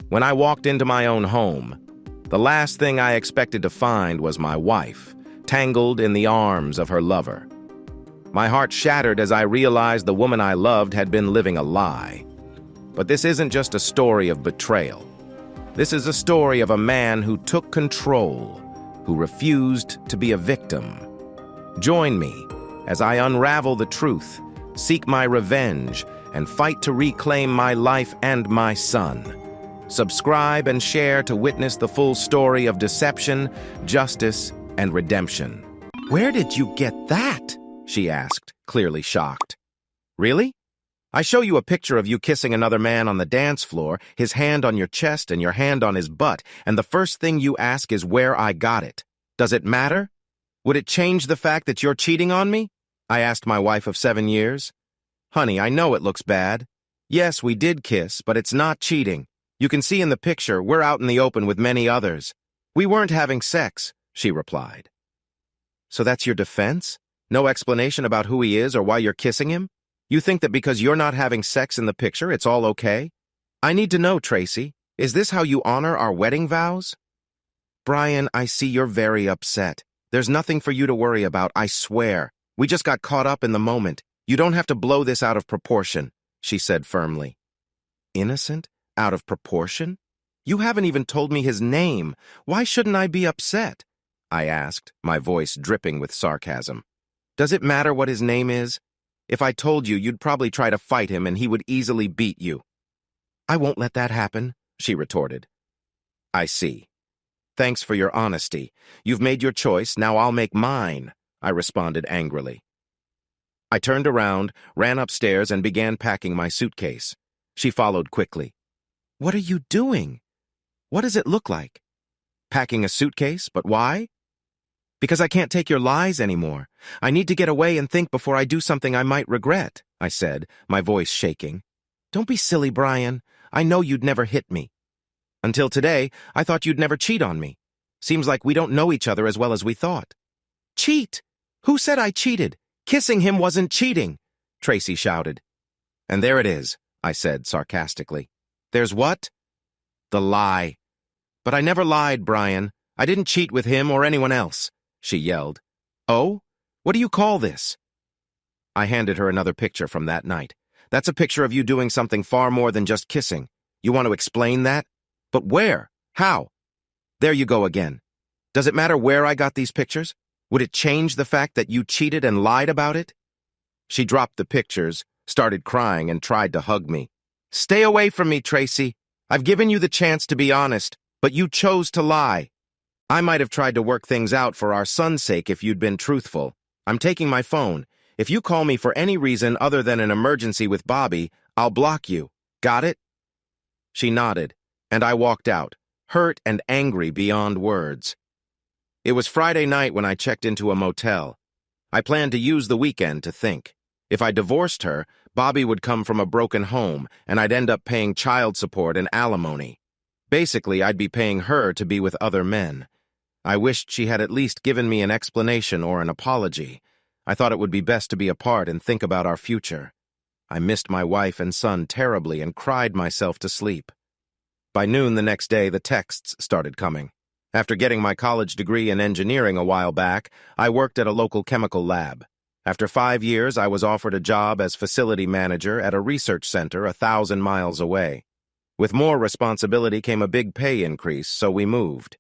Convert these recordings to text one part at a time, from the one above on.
When I walked into my own home, the last thing I expected to find was my wife, tangled in the arms of her lover. My heart shattered as I realized the woman I loved had been living a lie. But this isn't just a story of betrayal. This is a story of a man who took control, who refused to be a victim. Join me as I unravel the truth, seek my revenge, and fight to reclaim my life and my son. Subscribe and share to witness the full story of deception, justice, and redemption. "Where did you get that?" she asked, clearly shocked. "Really? I show you a picture of you kissing another man on the dance floor, his hand on your chest and your hand on his butt, and the first thing you ask is where I got it. Does it matter? Would it change the fact that you're cheating on me?" I asked my wife of 7 years. "Honey, I know it looks bad. Yes, we did kiss, but it's not cheating. You can see in the picture, we're out in the open with many others. We weren't having sex," she replied. "So that's your defense? No explanation about who he is or why you're kissing him? You think that because you're not having sex in the picture, it's all okay? I need to know, Traci, is this how you honor our wedding vows?" "Brian, I see you're very upset. There's nothing for you to worry about, I swear. We just got caught up in the moment. You don't have to blow this out of proportion," she said firmly. "Innocent? Out of proportion? You haven't even told me his name. Why shouldn't I be upset?" I asked, my voice dripping with sarcasm. "Does it matter what his name is? If I told you, you'd probably try to fight him and he would easily beat you." "I won't let that happen," she retorted. "I see. Thanks for your honesty. You've made your choice, now I'll make mine," I responded angrily. I turned around, ran upstairs, and began packing my suitcase. She followed quickly. "What are you doing? What does it look like?" "Packing a suitcase, but why?" "Because I can't take your lies anymore. I need to get away and think before I do something I might regret," I said, my voice shaking. "Don't be silly, Brian. I know you'd never hit me. Until today, I thought you'd never cheat on me. Seems like we don't know each other as well as we thought." "Cheat? Who said I cheated? Kissing him wasn't cheating," Traci shouted. "And there it is," I said sarcastically. "There's what?" "The lie." "But I never lied, Brian. I didn't cheat with him or anyone else," she yelled. "Oh? What do you call this?" I handed her another picture from that night. "That's a picture of you doing something far more than just kissing. You want to explain that? But where? How? There you go again. Does it matter where I got these pictures? Would it change the fact that you cheated and lied about it?" She dropped the pictures, started crying, and tried to hug me. "Stay away from me, Traci. I've given you the chance to be honest, but you chose to lie. I might have tried to work things out for our son's sake if you'd been truthful. I'm taking my phone. If you call me for any reason other than an emergency with Bobby, I'll block you. Got it?" She nodded, and I walked out, hurt and angry beyond words. It was Friday night when I checked into a motel. I planned to use the weekend to think. If I divorced her, Bobby would come from a broken home, and I'd end up paying child support and alimony. Basically, I'd be paying her to be with other men. I wished she had at least given me an explanation or an apology. I thought it would be best to be apart and think about our future. I missed my wife and son terribly and cried myself to sleep. By noon the next day, the texts started coming. After getting my college degree in engineering a while back, I worked at a local chemical lab. After 5 years, I was offered a job as facility manager at a research center 1,000 miles away. With more responsibility came a big pay increase, so we moved.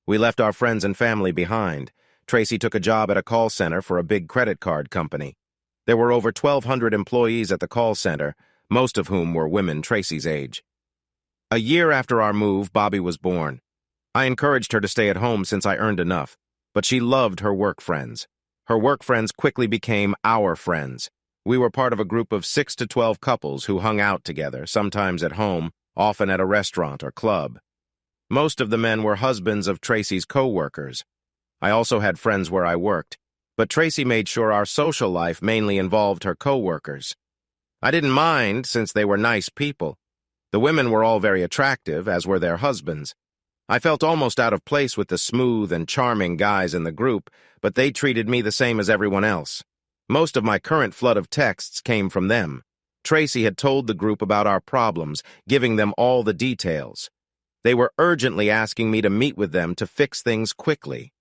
We left our friends and family behind. Traci took a job at a call center for a big credit card company. There were over 1,200 employees at the call center, most of whom were women Traci's age. A year after our move, Bobby was born. I encouraged her to stay at home since I earned enough, but she loved her work friends. Her work friends quickly became our friends. We were part of a group of 6 to 12 couples who hung out together, sometimes at home, often at a restaurant or club. Most of the men were husbands of Traci's co-workers. I also had friends where I worked, but Traci made sure our social life mainly involved her co-workers. I didn't mind since they were nice people. The women were all very attractive, as were their husbands. I felt almost out of place with the smooth and charming guys in the group, but they treated me the same as everyone else. Most of my current flood of texts came from them. Traci had told the group about our problems, giving them all the details. They were urgently asking me to meet with them to fix things quickly.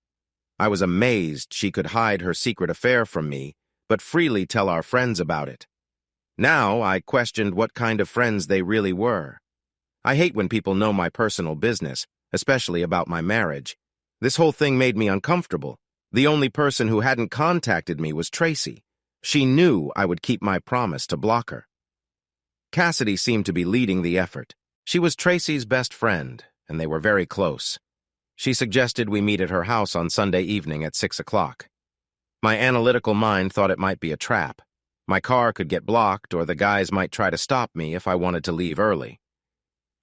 I was amazed she could hide her secret affair from me, but freely tell our friends about it. Now I questioned what kind of friends they really were. I hate when people know my personal business, especially about my marriage. This whole thing made me uncomfortable. The only person who hadn't contacted me was Traci. She knew I would keep my promise to block her. Cassidy seemed to be leading the effort. She was Traci's best friend, and they were very close. She suggested we meet at her house on Sunday evening at 6 o'clock. My analytical mind thought it might be a trap. My car could get blocked, or the guys might try to stop me if I wanted to leave early.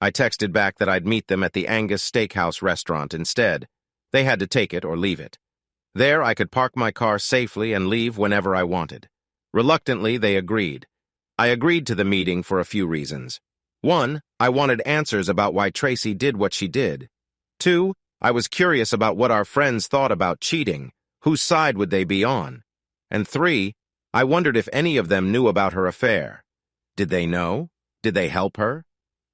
I texted back that I'd meet them at the Angus Steakhouse restaurant instead. They had to take it or leave it. There, I could park my car safely and leave whenever I wanted. Reluctantly, they agreed. I agreed to the meeting for a few reasons. 1, I wanted answers about why Traci did what she did. 2, I was curious about what our friends thought about cheating. Whose side would they be on? And 3, I wondered if any of them knew about her affair. Did they know? Did they help her?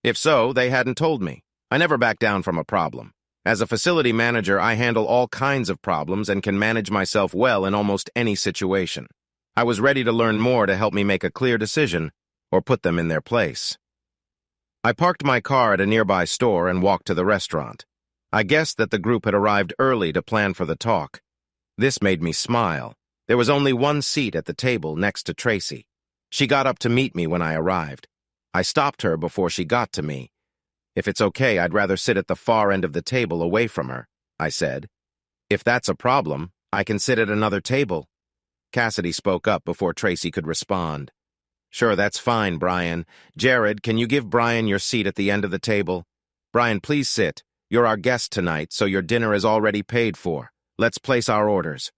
If so, they hadn't told me. I never back down from a problem. As a facility manager, I handle all kinds of problems and can manage myself well in almost any situation. I was ready to learn more to help me make a clear decision or put them in their place. I parked my car at a nearby store and walked to the restaurant. I guessed that the group had arrived early to plan for the talk. This made me smile. There was only one seat at the table next to Traci. She got up to meet me when I arrived. I stopped her before she got to me. If it's okay, I'd rather sit at the far end of the table away from her, I said. If that's a problem, I can sit at another table. Cassidy spoke up before Traci could respond. Sure, that's fine, Brian. Jared, can you give Brian your seat at the end of the table? Brian, please sit. You're our guest tonight, so your dinner is already paid for. Let's place our orders.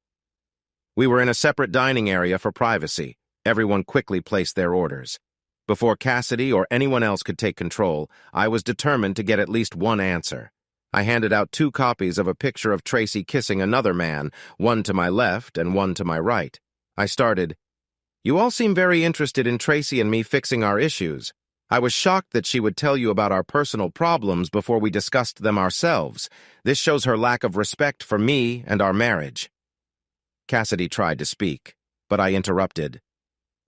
We were in a separate dining area for privacy. Everyone quickly placed their orders. Before Cassidy or anyone else could take control, I was determined to get at least one answer. I handed out 2 copies of a picture of Traci kissing another man, one to my left and one to my right. I started, "You all seem very interested in Traci and me fixing our issues. I was shocked that she would tell you about our personal problems before we discussed them ourselves. This shows her lack of respect for me and our marriage." Cassidy tried to speak, but I interrupted.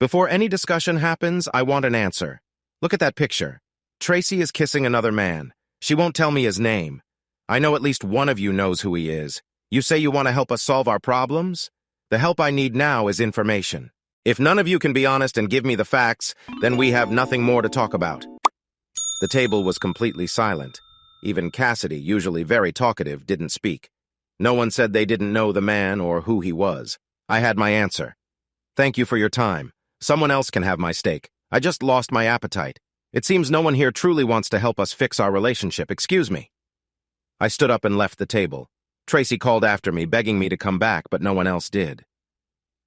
"Before any discussion happens, I want an answer. Look at that picture. Traci is kissing another man. She won't tell me his name. I know at least one of you knows who he is. You say you want to help us solve our problems? The help I need now is information. If none of you can be honest and give me the facts, then we have nothing more to talk about." The table was completely silent. Even Cassidy, usually very talkative, didn't speak. No one said they didn't know the man or who he was. I had my answer. "Thank you for your time. Someone else can have my steak. I just lost my appetite. It seems no one here truly wants to help us fix our relationship. Excuse me." I stood up and left the table. Traci called after me, begging me to come back, but no one else did.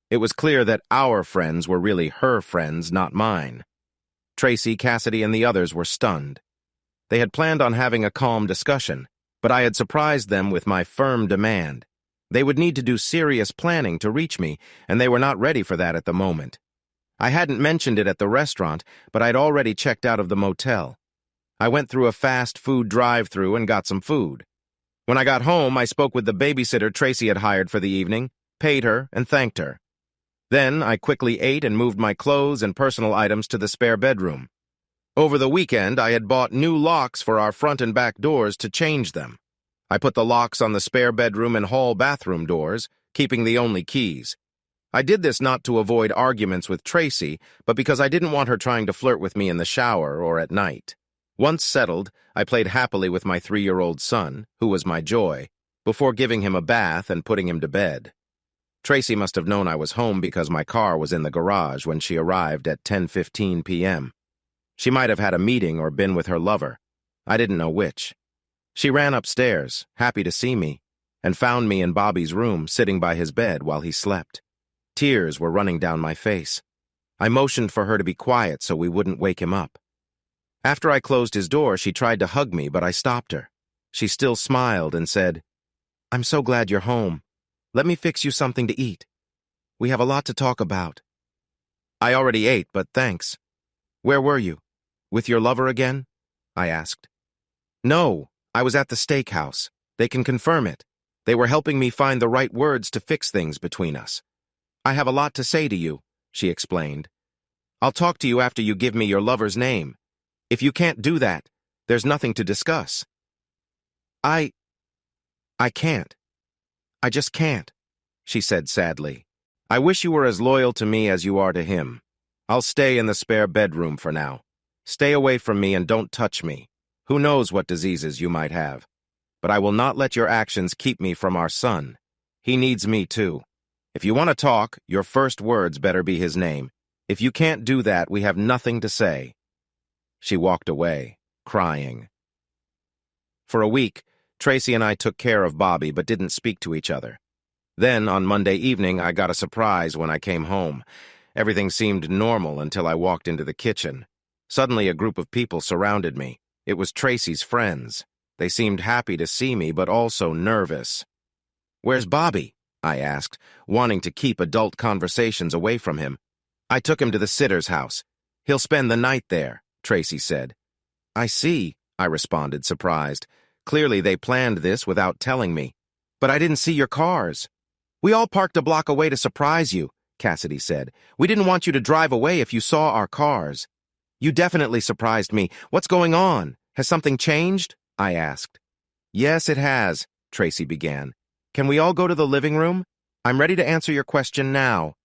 It was clear that our friends were really her friends, not mine. Traci, Cassidy, and the others were stunned. They had planned on having a calm discussion, but I had surprised them with my firm demand. They would need to do serious planning to reach me, and they were not ready for that at the moment. I hadn't mentioned it at the restaurant, but I'd already checked out of the motel. I went through a fast food drive-thru and got some food. When I got home, I spoke with the babysitter Traci had hired for the evening, paid her, and thanked her. Then I quickly ate and moved my clothes and personal items to the spare bedroom. Over the weekend, I had bought new locks for our front and back doors to change them. I put the locks on the spare bedroom and hall bathroom doors, keeping the only keys. I did this not to avoid arguments with Traci, but because I didn't want her trying to flirt with me in the shower or at night. Once settled, I played happily with my 3-year-old son, who was my joy, before giving him a bath and putting him to bed. Traci must have known I was home because my car was in the garage when she arrived at 10:15 p.m. She might have had a meeting or been with her lover. I didn't know which. She ran upstairs, happy to see me, and found me in Bobby's room sitting by his bed while he slept. Tears were running down my face. I motioned for her to be quiet so we wouldn't wake him up. After I closed his door, she tried to hug me, but I stopped her. She still smiled and said, "I'm so glad you're home. Let me fix you something to eat. We have a lot to talk about." "I already ate, but thanks." "Where were you? With your lover again?" I asked. "No, I was at the steakhouse. They can confirm it. They were helping me find the right words to fix things between us. I have a lot to say to you, she explained. I'll talk to you after you give me your lover's name. If you can't do that, there's nothing to discuss. I can't. I just can't, she said sadly. I wish you were as loyal to me as you are to him. I'll stay in the spare bedroom for now. Stay away from me and don't touch me. Who knows what diseases you might have. But I will not let your actions keep me from our son. He needs me too. If you want to talk, your first words better be his name. If you can't do that, we have nothing to say. She walked away, crying. For a week, Traci and I took care of Bobby but didn't speak to each other. Then, on Monday evening, I got a surprise when I came home. Everything seemed normal until I walked into the kitchen. Suddenly, a group of people surrounded me. It was Traci's friends. They seemed happy to see me, but also nervous. "Where's Bobby?" I asked, wanting to keep adult conversations away from him. "I took him to the sitter's house. He'll spend the night there," Traci said. "I see," I responded, surprised. Clearly, they planned this without telling me. "But I didn't see your cars." "We all parked a block away to surprise you," Cassidy said. "We didn't want you to drive away if you saw our cars." "You definitely surprised me. What's going on? Has something changed?" I asked. "Yes, it has," Traci began. "Can we all go to the living room? I'm ready to answer your question now."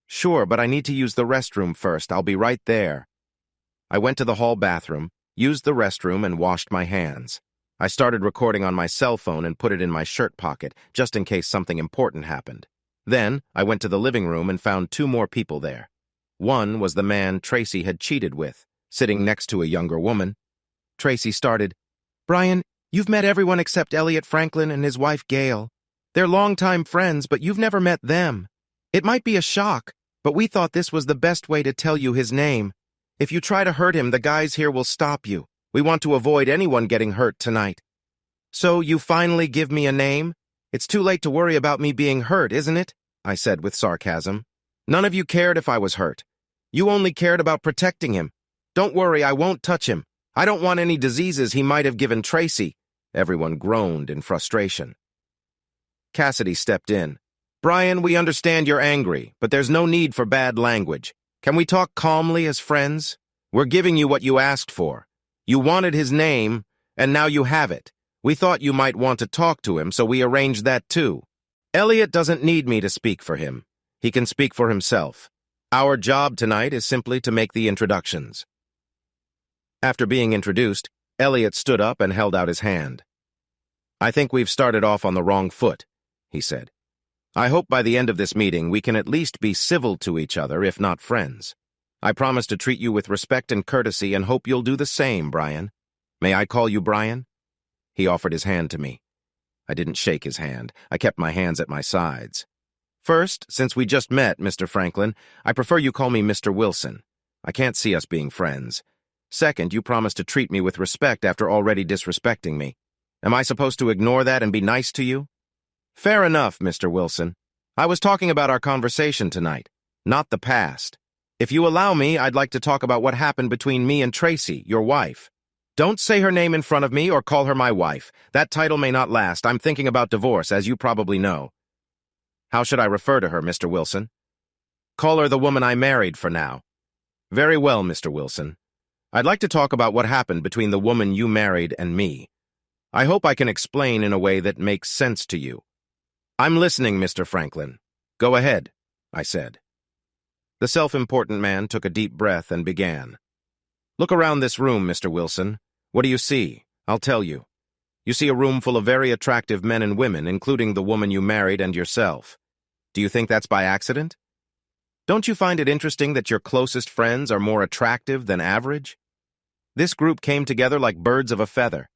"Sure, but I need to use the restroom first. I'll be right there." I went to the hall bathroom, used the restroom, and washed my hands. I started recording on my cell phone and put it in my shirt pocket, just in case something important happened. Then, I went to the living room and found two more people there. One was the man Traci had cheated with, sitting next to a younger woman. Traci started, "Brian, you've met everyone except Elliot Franklin and his wife Gail. They're longtime friends, but you've never met them. It might be a shock, but we thought this was the best way to tell you his name. If you try to hurt him, the guys here will stop you. We want to avoid anyone getting hurt tonight." "So you finally give me a name? It's too late to worry about me being hurt, isn't it?" I said with sarcasm. "None of you cared if I was hurt. You only cared about protecting him. Don't worry, I won't touch him. I don't want any diseases he might have given Traci." Everyone groaned in frustration. Cassidy stepped in. "Brian, we understand you're angry, but there's no need for bad language. Can we talk calmly as friends? We're giving you what you asked for. You wanted his name, and now you have it. We thought you might want to talk to him, so we arranged that too. Elliot doesn't need me to speak for him. He can speak for himself. Our job tonight is simply to make the introductions." After being introduced, Elliot stood up and held out his hand. "I think we've started off on the wrong foot," he said. "I hope by the end of this meeting we can at least be civil to each other, if not friends. I promise to treat you with respect and courtesy and hope you'll do the same, Brian. May I call you Brian?" He offered his hand to me. I didn't shake his hand. I kept my hands at my sides. "First, since we just met, Mr. Franklin, I prefer you call me Mr. Wilson. I can't see us being friends. Second, you promised to treat me with respect after already disrespecting me. Am I supposed to ignore that and be nice to you?" "Fair enough, Mr. Wilson. I was talking about our conversation tonight, not the past. If you allow me, I'd like to talk about what happened between me and Traci, your wife. Don't say her name in front of me or call her my wife. That title may not last. I'm thinking about divorce, as you probably know." "How should I refer to her, Mr. Wilson?" "Call her the woman I married for now." "Very well, Mr. Wilson. I'd like to talk about what happened between the woman you married and me. I hope I can explain in a way that makes sense to you." "I'm listening, Mr. Franklin. Go ahead," I said. The self-important man took a deep breath and began. "Look around this room, Mr. Wilson. What do you see? I'll tell you. You see a room full of very attractive men and women, including the woman you married and yourself. Do you think that's by accident? Don't you find it interesting that your closest friends are more attractive than average? This group came together like birds of a feather.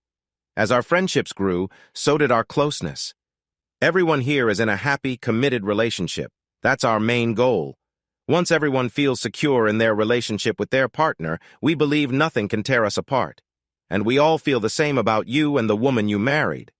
As our friendships grew, so did our closeness. Everyone here is in a happy, committed relationship. That's our main goal. Once everyone feels secure in their relationship with their partner, we believe nothing can tear us apart. And we all feel the same about you and the woman you married."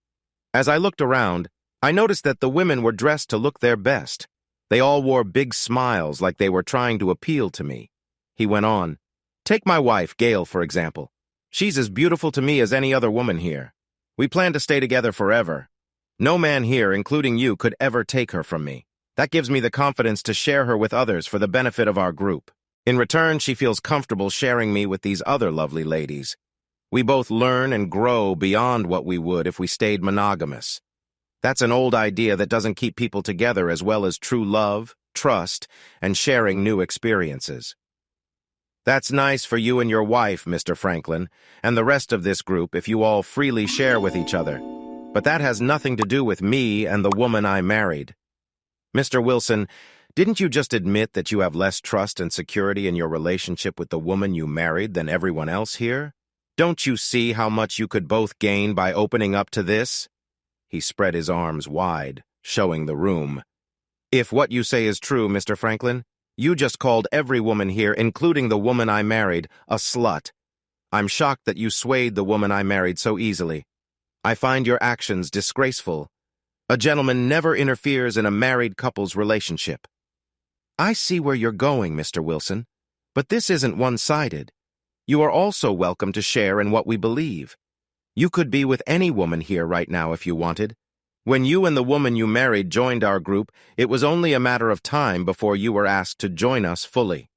As I looked around, I noticed that the women were dressed to look their best. They all wore big smiles like they were trying to appeal to me. He went on, "Take my wife, Gail, for example. She's as beautiful to me as any other woman here. We plan to stay together forever. No man here, including you, could ever take her from me. That gives me the confidence to share her with others for the benefit of our group. In return, she feels comfortable sharing me with these other lovely ladies. We both learn and grow beyond what we would if we stayed monogamous. That's an old idea that doesn't keep people together as well as true love, trust, and sharing new experiences. That's nice for you and your wife, Mr. Franklin, and the rest of this group if you all freely share with each other. But that has nothing to do with me and the woman I married. Mr. Wilson, didn't you just admit that you have less trust and security in your relationship with the woman you married than everyone else here? Don't you see how much you could both gain by opening up to this? He spread his arms wide, showing the room. If what you say is true, Mr. Franklin, you just called every woman here, including the woman I married, a slut. I'm shocked that you swayed the woman I married so easily. I find your actions disgraceful. A gentleman never interferes in a married couple's relationship. I see where you're going, Mr. Wilson, but this isn't one-sided. You are also welcome to share in what we believe. You could be with any woman here right now if you wanted. When you and the woman you married joined our group, it was only a matter of time before you were asked to join us fully.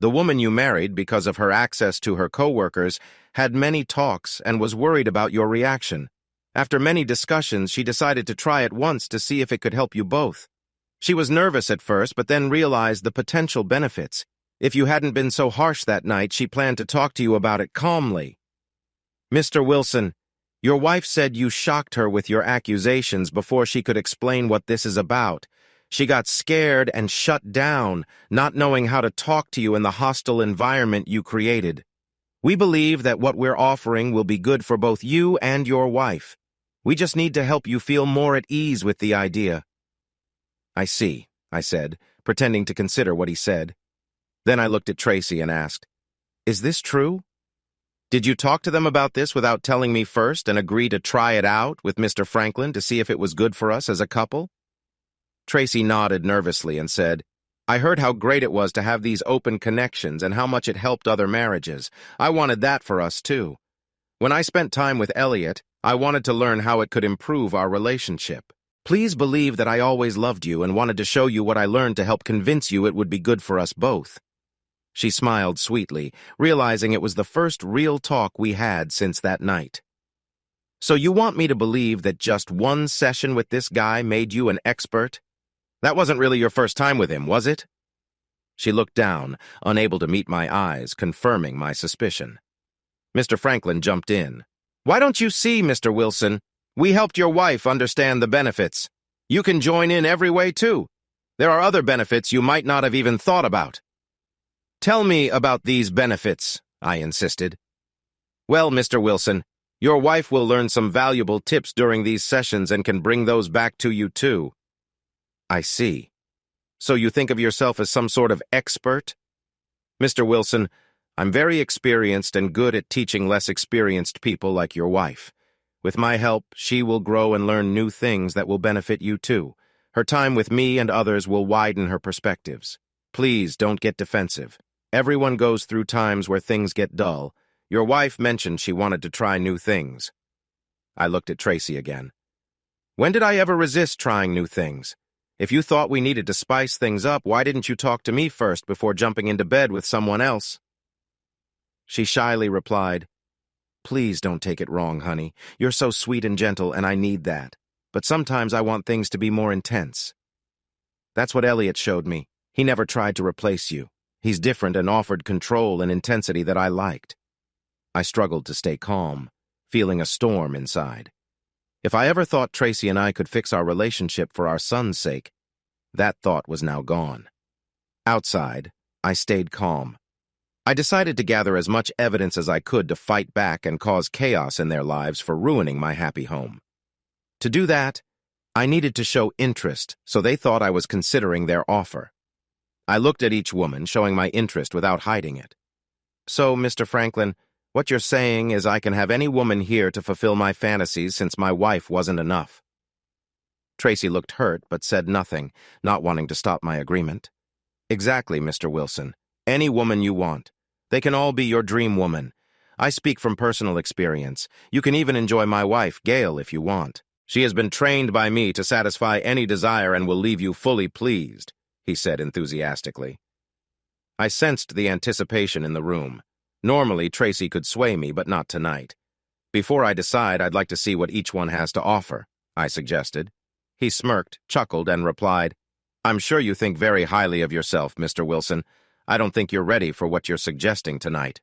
The woman you married, because of her access to her co-workers, had many talks and was worried about your reaction. After many discussions, she decided to try it once to see if it could help you both. She was nervous at first, but then realized the potential benefits. If you hadn't been so harsh that night, she planned to talk to you about it calmly. Mr. Wilson, your wife said you shocked her with your accusations before she could explain what this is about. She got scared and shut down, not knowing how to talk to you in the hostile environment you created. We believe that what we're offering will be good for both you and your wife. We just need to help you feel more at ease with the idea. I see, I said, pretending to consider what he said. Then I looked at Traci and asked, Is this true? Did you talk to them about this without telling me first and agree to try it out with Mr. Franklin to see if it was good for us as a couple? Traci nodded nervously and said, I heard how great it was to have these open connections and how much it helped other marriages. I wanted that for us too. When I spent time with Elliot, I wanted to learn how it could improve our relationship. Please believe that I always loved you and wanted to show you what I learned to help convince you it would be good for us both. She smiled sweetly, realizing it was the first real talk we had since that night. So you want me to believe that just one session with this guy made you an expert? That wasn't really your first time with him, was it? She looked down, unable to meet my eyes, confirming my suspicion. Mr. Franklin jumped in. Why don't you see, Mr. Wilson? We helped your wife understand the benefits. You can join in every way, too. There are other benefits you might not have even thought about. Tell me about these benefits, I insisted. Well, Mr. Wilson, your wife will learn some valuable tips during these sessions and can bring those back to you, too. I see. So you think of yourself as some sort of expert? Mr. Wilson, I'm very experienced and good at teaching less experienced people like your wife. With my help, she will grow and learn new things that will benefit you too. Her time with me and others will widen her perspectives. Please don't get defensive. Everyone goes through times where things get dull. Your wife mentioned she wanted to try new things. I looked at Traci again. When did I ever resist trying new things? If you thought we needed to spice things up, why didn't you talk to me first before jumping into bed with someone else? She shyly replied, Please don't take it wrong, honey. You're so sweet and gentle, and I need that. But sometimes I want things to be more intense. That's what Elliot showed me. He never tried to replace you. He's different and offered control and intensity that I liked. I struggled to stay calm, feeling a storm inside. If I ever thought Traci and I could fix our relationship for our son's sake, that thought was now gone. Outside, I stayed calm. I decided to gather as much evidence as I could to fight back and cause chaos in their lives for ruining my happy home. To do that, I needed to show interest, so they thought I was considering their offer. I looked at each woman, showing my interest without hiding it. So, Mr. Franklin, what you're saying is I can have any woman here to fulfill my fantasies since my wife wasn't enough. Traci looked hurt but said nothing, not wanting to stop my agreement. Exactly, Mr. Wilson. Any woman you want. They can all be your dream woman. I speak from personal experience. You can even enjoy my wife, Gail, if you want. She has been trained by me to satisfy any desire and will leave you fully pleased," he said enthusiastically. I sensed the anticipation in the room. Normally, Traci could sway me, but not tonight. "Before I decide, I'd like to see what each one has to offer," I suggested. He smirked, chuckled, and replied, "I'm sure you think very highly of yourself, Mr. Wilson. I don't think you're ready for what you're suggesting tonight."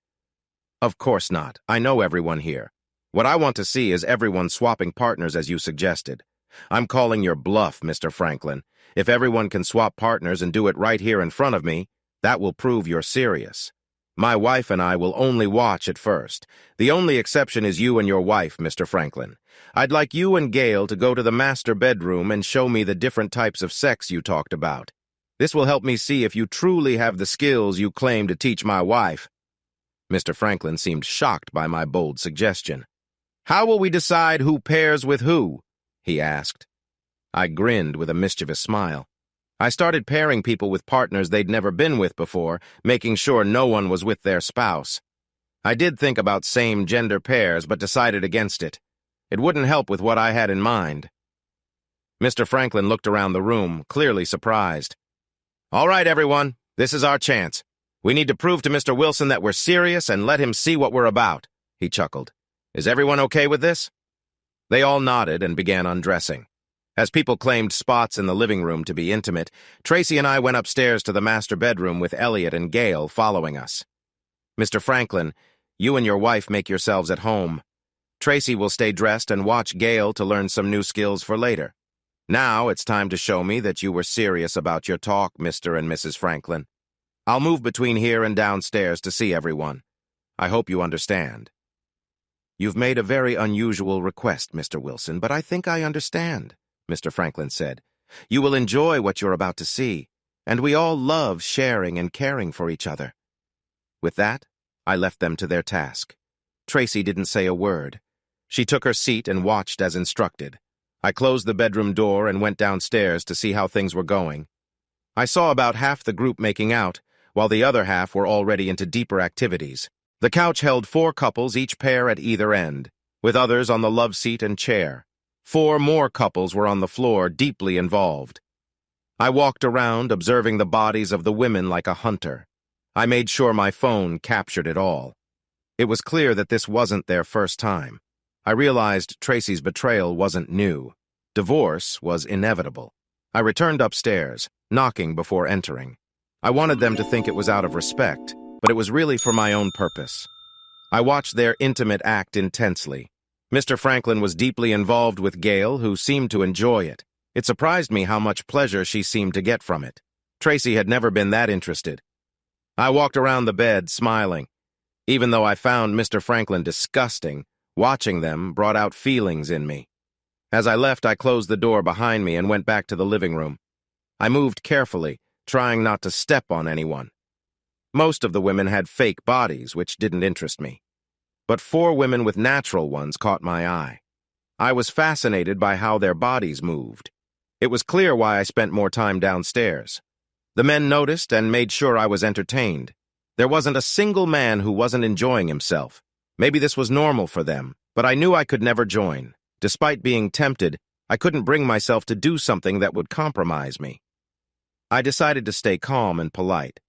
"Of course not. I know everyone here. What I want to see is everyone swapping partners as you suggested. I'm calling your bluff, Mr. Franklin. If everyone can swap partners and do it right here in front of me, that will prove you're serious. My wife and I will only watch at first. The only exception is you and your wife, Mr. Franklin. I'd like you and Gail to go to the master bedroom and show me the different types of sex you talked about. This will help me see if you truly have the skills you claim to teach my wife." Mr. Franklin seemed shocked by my bold suggestion. "How will we decide who pairs with who?" he asked. I grinned with a mischievous smile. I started pairing people with partners they'd never been with before, making sure no one was with their spouse. I did think about same-gender pairs, but decided against it. It wouldn't help with what I had in mind. Mr. Franklin looked around the room, clearly surprised. "All right, everyone, this is our chance. We need to prove to Mr. Wilson that we're serious and let him see what we're about," he chuckled. "Is everyone okay with this?" They all nodded and began undressing. As people claimed spots in the living room to be intimate, Traci and I went upstairs to the master bedroom with Elliot and Gail following us. "Mr. Franklin, you and your wife make yourselves at home. Traci will stay dressed and watch Gail to learn some new skills for later. Now it's time to show me that you were serious about your talk, Mr. and Mrs. Franklin. I'll move between here and downstairs to see everyone. I hope you understand." "You've made a very unusual request, Mr. Wilson, but I think I understand," Mr. Franklin said. "You will enjoy what you're about to see, and we all love sharing and caring for each other." With that, I left them to their task. Traci didn't say a word. She took her seat and watched as instructed. I closed the bedroom door and went downstairs to see how things were going. I saw about half the group making out, while the other half were already into deeper activities. The couch held 4 couples, each pair at either end, with others on the love seat and chair. 4 more couples were on the floor, deeply involved. I walked around, observing the bodies of the women like a hunter. I made sure my phone captured it all. It was clear that this wasn't their first time. I realized Traci's betrayal wasn't new. Divorce was inevitable. I returned upstairs, knocking before entering. I wanted them to think it was out of respect, but it was really for my own purpose. I watched their intimate act intensely. Mr. Franklin was deeply involved with Gail, who seemed to enjoy it. It surprised me how much pleasure she seemed to get from it. Traci had never been that interested. I walked around the bed, smiling. Even though I found Mr. Franklin disgusting, watching them brought out feelings in me. As I left, I closed the door behind me and went back to the living room. I moved carefully, trying not to step on anyone. Most of the women had fake bodies, which didn't interest me. But 4 women with natural ones caught my eye. I was fascinated by how their bodies moved. It was clear why I spent more time downstairs. The men noticed and made sure I was entertained. There wasn't a single man who wasn't enjoying himself. Maybe this was normal for them, but I knew I could never join. Despite being tempted, I couldn't bring myself to do something that would compromise me. I decided to stay calm and polite.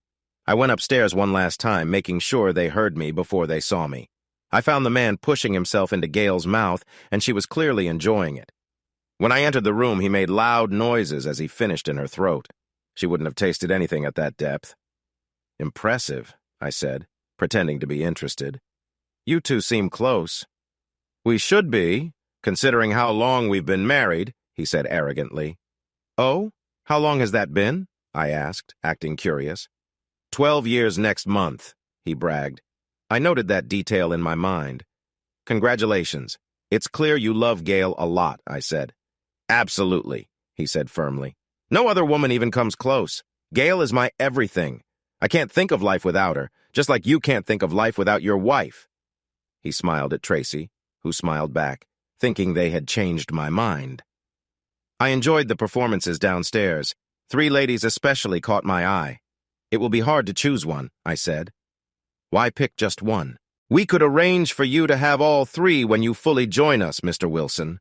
I went upstairs one last time, making sure they heard me before they saw me. I found the man pushing himself into Gail's mouth, and she was clearly enjoying it. When I entered the room, he made loud noises as he finished in her throat. She wouldn't have tasted anything at that depth. "Impressive," I said, pretending to be interested. "You two seem close." "We should be, considering how long we've been married," he said arrogantly. "Oh? How long has that been?" I asked, acting curious. 12 years next month, he bragged. I noted that detail in my mind. "Congratulations. It's clear you love Gail a lot," I said. "Absolutely," he said firmly. "No other woman even comes close. Gail is my everything. I can't think of life without her, just like you can't think of life without your wife." He smiled at Traci, who smiled back, thinking they had changed my mind. I enjoyed the performances downstairs. 3 ladies especially caught my eye. "It will be hard to choose one," I said. "Why pick just one?" We could arrange for you to have all three when you fully join us, Mr. Wilson.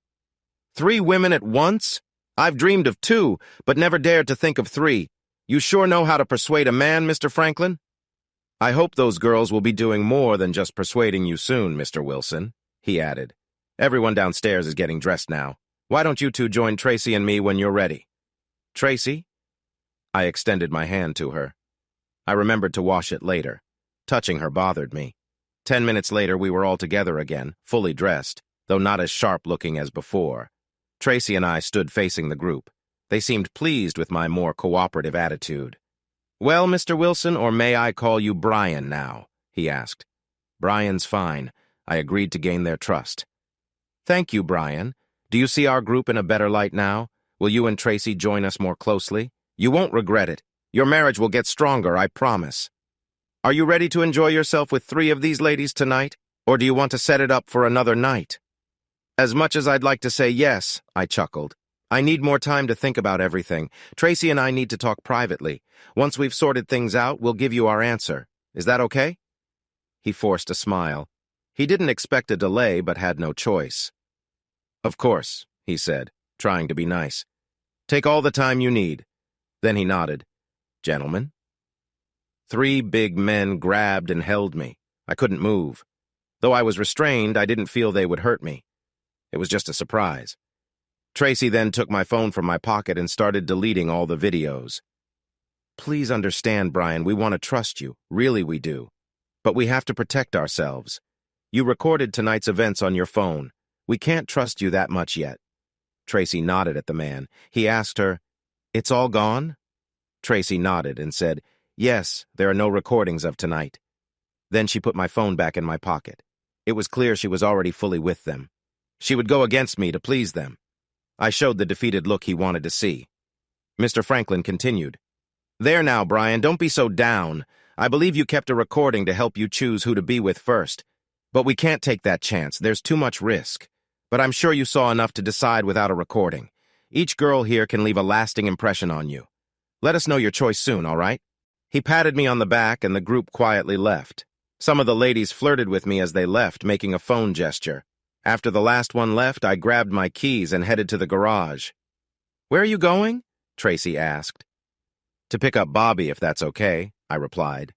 3 women at once? I've dreamed of 2, but never dared to think of 3. You sure know how to persuade a man, Mr. Franklin? I hope those girls will be doing more than just persuading you soon, Mr. Wilson, he added. Everyone downstairs is getting dressed now. Why don't you two join Traci and me when you're ready? Traci? I extended my hand to her. I remembered to wash it later. Touching her bothered me. 10 minutes later, we were all together again, fully dressed, though not as sharp-looking as before. Traci and I stood facing the group. They seemed pleased with my more cooperative attitude. Well, Mr. Wilson, or may I call you Brian now? He asked. Brian's fine. I agreed to gain their trust. Thank you, Brian. Do you see our group in a better light now? Will you and Traci join us more closely? You won't regret it. Your marriage will get stronger, I promise. Are you ready to enjoy yourself with 3 of these ladies tonight, or do you want to set it up for another night? As much as I'd like to say yes, I chuckled. I need more time to think about everything. Traci and I need to talk privately. Once we've sorted things out, we'll give you our answer. Is that okay? He forced a smile. He didn't expect a delay, but had no choice. Of course, he said, trying to be nice. Take all the time you need. Then he nodded. Gentlemen? 3 big men grabbed and held me. I couldn't move. Though I was restrained, I didn't feel they would hurt me. It was just a surprise. Traci then took my phone from my pocket and started deleting all the videos. Please understand, Brian, we want to trust you. Really, we do. But we have to protect ourselves. You recorded tonight's events on your phone. We can't trust you that much yet. Traci nodded at the man. He asked her, It's all gone? Traci nodded and said, Yes, there are no recordings of tonight. Then she put my phone back in my pocket. It was clear she was already fully with them. She would go against me to please them. I showed the defeated look he wanted to see. Mr. Franklin continued. There now, Brian, don't be so down. I believe you kept a recording to help you choose who to be with first. But we can't take that chance. There's too much risk. But I'm sure you saw enough to decide without a recording. Each girl here can leave a lasting impression on you. Let us know your choice soon, all right? He patted me on the back and the group quietly left. Some of the ladies flirted with me as they left, making a phone gesture. After the last one left, I grabbed my keys and headed to the garage. Where are you going? Traci asked. To pick up Bobby, if that's okay, I replied.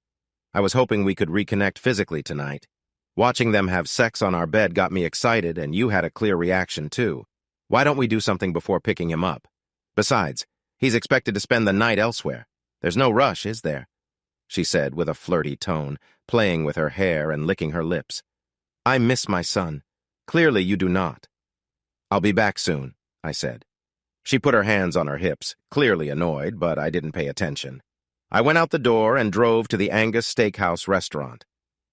I was hoping we could reconnect physically tonight. Watching them have sex on our bed got me excited, and you had a clear reaction, too. Why don't we do something before picking him up? Besides, he's expected to spend the night elsewhere. There's no rush, is there? She said with a flirty tone, playing with her hair and licking her lips. I miss my son. Clearly you do not. I'll be back soon, I said. She put her hands on her hips, clearly annoyed, but I didn't pay attention. I went out the door and drove to the Angus Steakhouse restaurant.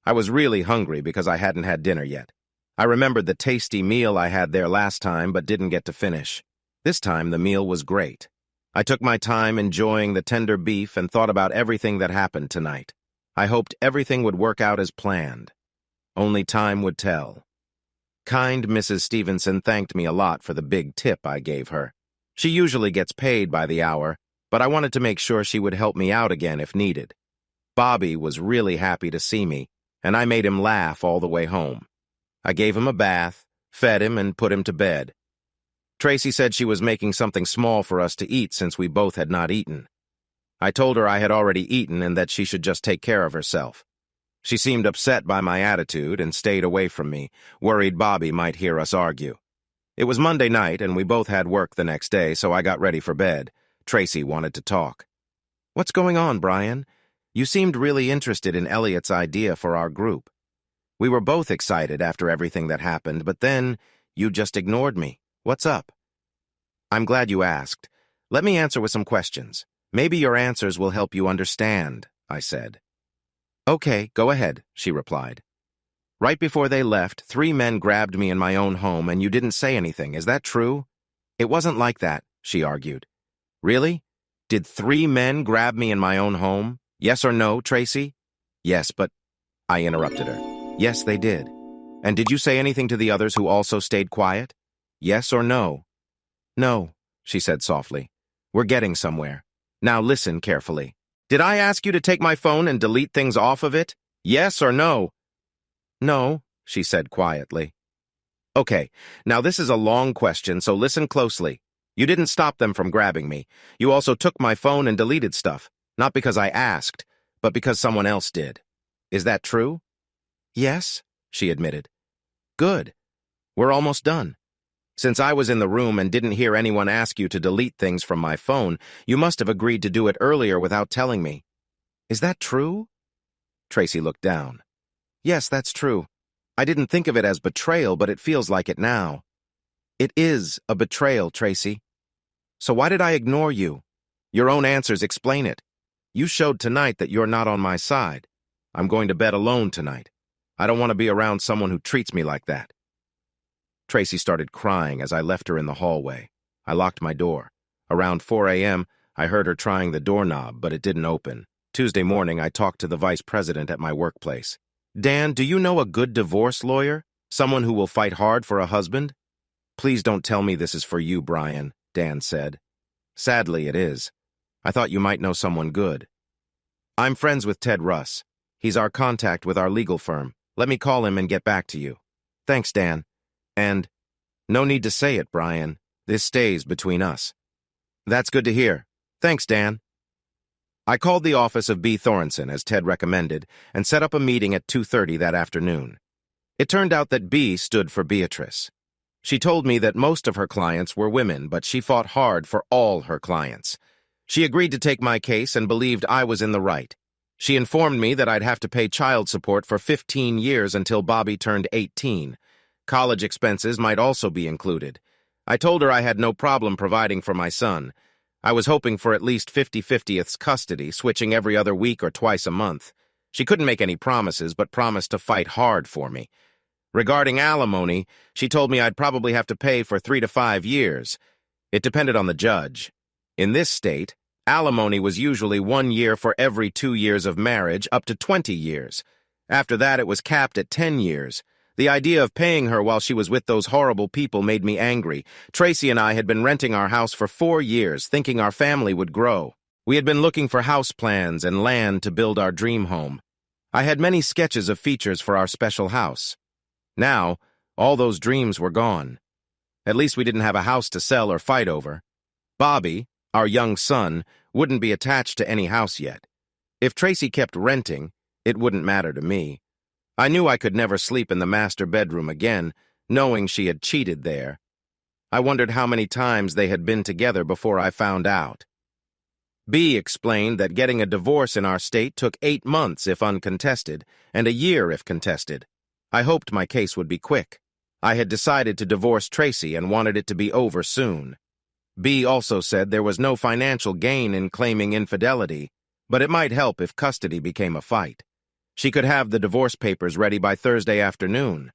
I was really hungry because I hadn't had dinner yet. I remembered the tasty meal I had there last time but didn't get to finish. This time the meal was great. I took my time enjoying the tender beef and thought about everything that happened tonight. I hoped everything would work out as planned. Only time would tell. Kind Mrs. Stevenson thanked me a lot for the big tip I gave her. She usually gets paid by the hour, but I wanted to make sure she would help me out again if needed. Bobby was really happy to see me, and I made him laugh all the way home. I gave him a bath, fed him, and put him to bed. Traci said she was making something small for us to eat since we both had not eaten. I told her I had already eaten and that she should just take care of herself. She seemed upset by my attitude and stayed away from me, worried Bobby might hear us argue. It was Monday night, and we both had work the next day, so I got ready for bed. Traci wanted to talk. What's going on, Brian? You seemed really interested in Elliot's idea for our group. We were both excited after everything that happened, but then you just ignored me. What's up? I'm glad you asked. Let me answer with some questions. Maybe your answers will help you understand, I said. Okay, go ahead, she replied. Right before they left, 3 men grabbed me in my own home and you didn't say anything. Is that true? It wasn't like that, she argued. Really? Did 3 men grab me in my own home? Yes or no, Traci? Yes, but... I interrupted her. Yes, they did. And did you say anything to the others who also stayed quiet? Yes or no? No, she said softly. We're getting somewhere. Now listen carefully. Did I ask you to take my phone and delete things off of it? Yes or no? No, she said quietly. Okay, now this is a long question, so listen closely. You didn't stop them from grabbing me. You also took my phone and deleted stuff, not because I asked, but because someone else did. Is that true? Yes, she admitted. Good. We're almost done. Since I was in the room and didn't hear anyone ask you to delete things from my phone, you must have agreed to do it earlier without telling me. Is that true? Traci looked down. Yes, that's true. I didn't think of it as betrayal, but it feels like it now. It is a betrayal, Traci. So why did I ignore you? Your own answers explain it. You showed tonight that you're not on my side. I'm going to bed alone tonight. I don't want to be around someone who treats me like that. Traci started crying as I left her in the hallway. I locked my door. Around 4 a.m., I heard her trying the doorknob, but it didn't open. Tuesday morning, I talked to the vice president at my workplace. Dan, do you know a good divorce lawyer? Someone who will fight hard for a husband? Please don't tell me this is for you, Brian, Dan said. Sadly, it is. I thought you might know someone good. I'm friends with Ted Russ. He's our contact with our legal firm. Let me call him and get back to you. Thanks, Dan. And no need to say it, Brian. This stays between us. That's good to hear. Thanks, Dan. I called the office of B. Thorenson, as Ted recommended, and set up a meeting at 2:30 that afternoon. It turned out that B stood for Beatrice. She told me that most of her clients were women, but she fought hard for all her clients. She agreed to take my case and believed I was in the right. She informed me that I'd have to pay child support for 15 years until Bobby turned 18. College expenses might also be included. I told her I had no problem providing for my son. I was hoping for at least 50/50ths custody, switching every other week or twice a month. She couldn't make any promises, but promised to fight hard for me. Regarding alimony, she told me I'd probably have to pay for 3 to 5 years. It depended on the judge. In this state, alimony was usually 1 year for every 2 years of marriage, up to 20 years. After that, it was capped at 10 years. The idea of paying her while she was with those horrible people made me angry. Traci and I had been renting our house for 4 years, thinking our family would grow. We had been looking for house plans and land to build our dream home. I had many sketches of features for our special house. Now, all those dreams were gone. At least we didn't have a house to sell or fight over. Bobby, our young son, wouldn't be attached to any house yet. If Traci kept renting, it wouldn't matter to me. I knew I could never sleep in the master bedroom again, knowing she had cheated there. I wondered how many times they had been together before I found out. B explained that getting a divorce in our state took 8 months if uncontested, and a year if contested. I hoped my case would be quick. I had decided to divorce Traci and wanted it to be over soon. B also said there was no financial gain in claiming infidelity, but it might help if custody became a fight. She could have the divorce papers ready by Thursday afternoon.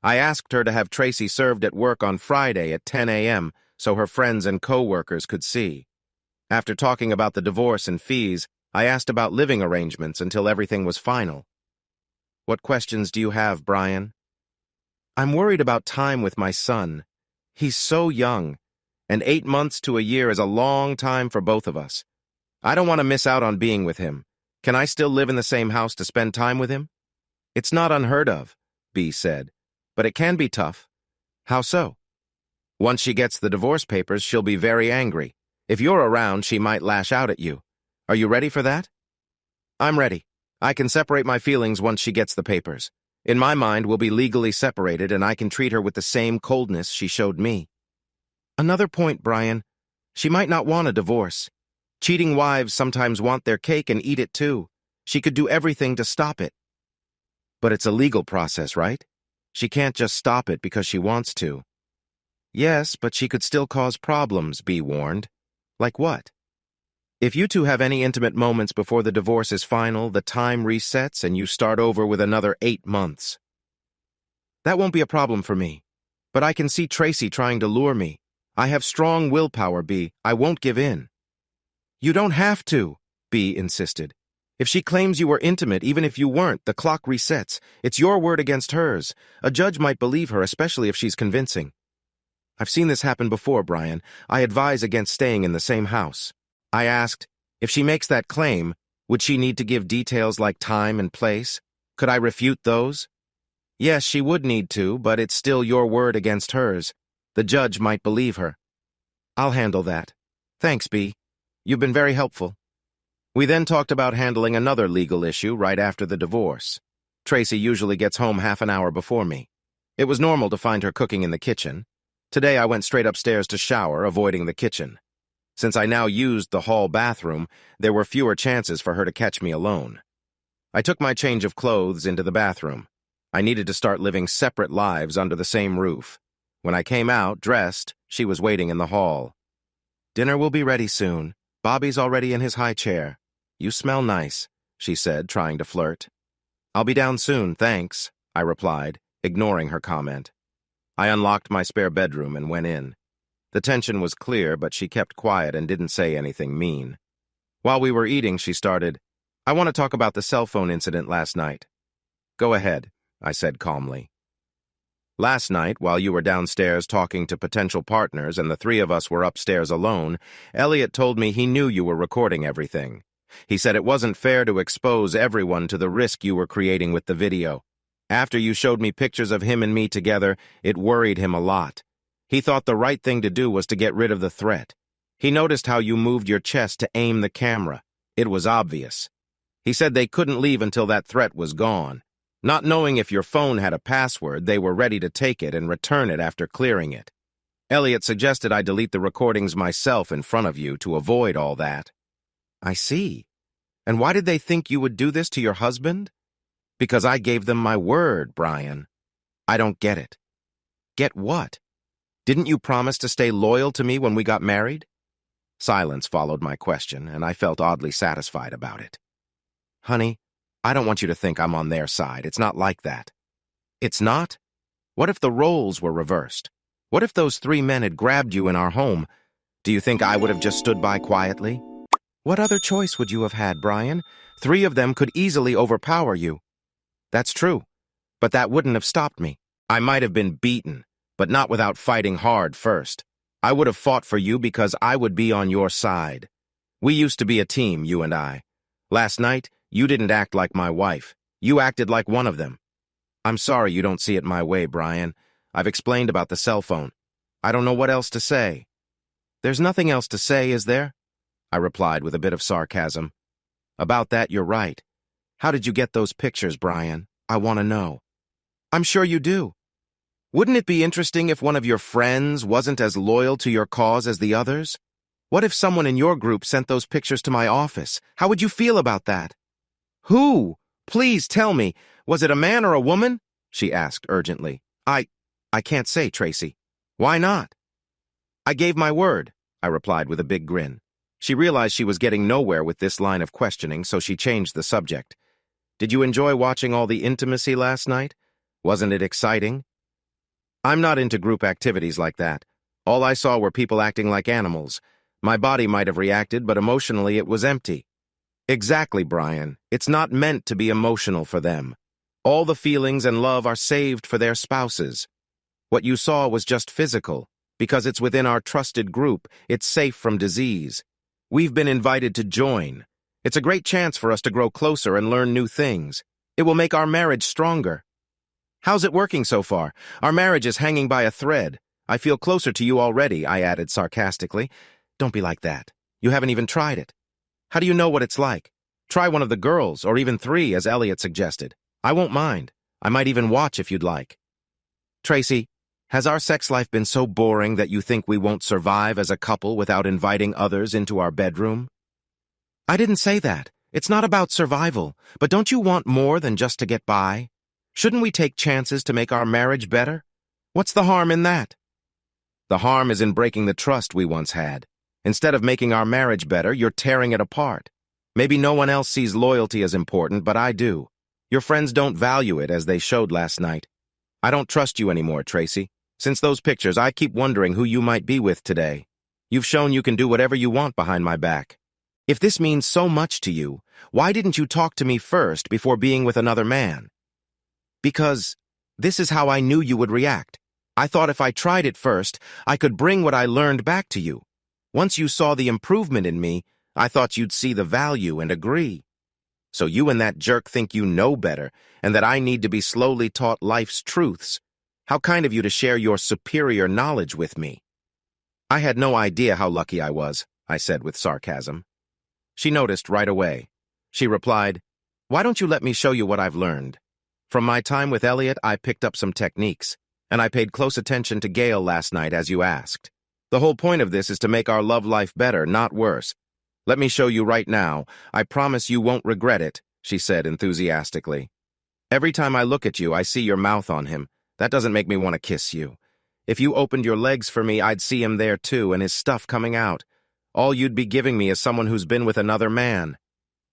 I asked her to have Traci served at work on Friday at 10 a.m. so her friends and co-workers could see. After talking about the divorce and fees, I asked about living arrangements until everything was final. What questions do you have, Brian? I'm worried about time with my son. He's so young, and 8 months to a year is a long time for both of us. I don't want to miss out on being with him. Can I still live in the same house to spend time with him? It's not unheard of, B said, but it can be tough. How so? Once she gets the divorce papers, she'll be very angry. If you're around, she might lash out at you. Are you ready for that? I'm ready. I can separate my feelings once she gets the papers. In my mind, we'll be legally separated, and I can treat her with the same coldness she showed me. Another point, Brian. She might not want a divorce. Cheating wives sometimes want their cake and eat it too. She could do everything to stop it. But it's a legal process, right? She can't just stop it because she wants to. Yes, but she could still cause problems, B warned. Like what? If you two have any intimate moments before the divorce is final, the time resets and you start over with another 8 months. That won't be a problem for me. But I can see Traci trying to lure me. I have strong willpower, B. I won't give in. You don't have to, B insisted. If she claims you were intimate, even if you weren't, the clock resets. It's your word against hers. A judge might believe her, especially if she's convincing. I've seen this happen before, Brian. I advise against staying in the same house. I asked, if she makes that claim, would she need to give details like time and place? Could I refute those? Yes, she would need to, but it's still your word against hers. The judge might believe her. I'll handle that. Thanks, B. You've been very helpful. We then talked about handling another legal issue right after the divorce. Traci usually gets home half an hour before me. It was normal to find her cooking in the kitchen. Today I went straight upstairs to shower, avoiding the kitchen. Since I now used the hall bathroom, there were fewer chances for her to catch me alone. I took my change of clothes into the bathroom. I needed to start living separate lives under the same roof. When I came out, dressed, she was waiting in the hall. Dinner will be ready soon. Bobby's already in his high chair. You smell nice, she said, trying to flirt. I'll be down soon, thanks, I replied, ignoring her comment. I unlocked my spare bedroom and went in. The tension was clear, but she kept quiet and didn't say anything mean. While we were eating, she started, I want to talk about the cell phone incident last night. Go ahead, I said calmly. Last night, while you were downstairs talking to potential partners and the three of us were upstairs alone, Elliot told me he knew you were recording everything. He said it wasn't fair to expose everyone to the risk you were creating with the video. After you showed me pictures of him and me together, it worried him a lot. He thought the right thing to do was to get rid of the threat. He noticed how you moved your chest to aim the camera. It was obvious. He said they couldn't leave until that threat was gone. Not knowing if your phone had a password, they were ready to take it and return it after clearing it. Elliot suggested I delete the recordings myself in front of you to avoid all that. I see. And why did they think you would do this to your husband? Because I gave them my word, Brian. I don't get it. Get what? Didn't you promise to stay loyal to me when we got married? Silence followed my question, and I felt oddly satisfied about it. Honey, I don't want you to think I'm on their side. It's not like that. It's not? What if the roles were reversed? What if those three men had grabbed you in our home? Do you think I would have just stood by quietly? What other choice would you have had, Brian? Three of them could easily overpower you. That's true, but that wouldn't have stopped me. I might have been beaten, but not without fighting hard first. I would have fought for you because I would be on your side. We used to be a team, you and I. Last night, you didn't act like my wife. You acted like one of them. I'm sorry you don't see it my way, Brian. I've explained about the cell phone. I don't know what else to say. There's nothing else to say, is there? I replied with a bit of sarcasm. About that, you're right. How did you get those pictures, Brian? I want to know. I'm sure you do. Wouldn't it be interesting if one of your friends wasn't as loyal to your cause as the others? What if someone in your group sent those pictures to my office? How would you feel about that? Who? Please tell me. Was it a man or a woman? She asked urgently. I can't say, Traci. Why not? I gave my word, I replied with a big grin. She realized she was getting nowhere with this line of questioning, so she changed the subject. Did you enjoy watching all the intimacy last night? Wasn't it exciting? I'm not into group activities like that. All I saw were people acting like animals. My body might have reacted, but emotionally it was empty. Exactly, Brian. It's not meant to be emotional for them. All the feelings and love are saved for their spouses. What you saw was just physical. Because it's within our trusted group, it's safe from disease. We've been invited to join. It's a great chance for us to grow closer and learn new things. It will make our marriage stronger. How's it working so far? Our marriage is hanging by a thread. I feel closer to you already, I added sarcastically. Don't be like that. You haven't even tried it. How do you know what it's like? Try one of the girls, or even three, as Elliot suggested. I won't mind. I might even watch if you'd like. Traci, has our sex life been so boring that you think we won't survive as a couple without inviting others into our bedroom? I didn't say that. It's not about survival, but don't you want more than just to get by? Shouldn't we take chances to make our marriage better? What's the harm in that? The harm is in breaking the trust we once had. Instead of making our marriage better, you're tearing it apart. Maybe no one else sees loyalty as important, but I do. Your friends don't value it as they showed last night. I don't trust you anymore, Traci. Since those pictures, I keep wondering who you might be with today. You've shown you can do whatever you want behind my back. If this means so much to you, why didn't you talk to me first before being with another man? Because this is how I knew you would react. I thought if I tried it first, I could bring what I learned back to you. Once you saw the improvement in me, I thought you'd see the value and agree. So you and that jerk think you know better, and that I need to be slowly taught life's truths. How kind of you to share your superior knowledge with me." "I had no idea how lucky I was," I said with sarcasm. She noticed right away. She replied, "Why don't you let me show you what I've learned? From my time with Elliot, I picked up some techniques, and I paid close attention to Gail last night as you asked. The whole point of this is to make our love life better, not worse. Let me show you right now. I promise you won't regret it," she said enthusiastically. "Every time I look at you, I see your mouth on him. That doesn't make me want to kiss you. If you opened your legs for me, I'd see him there too, and his stuff coming out. All you'd be giving me is someone who's been with another man."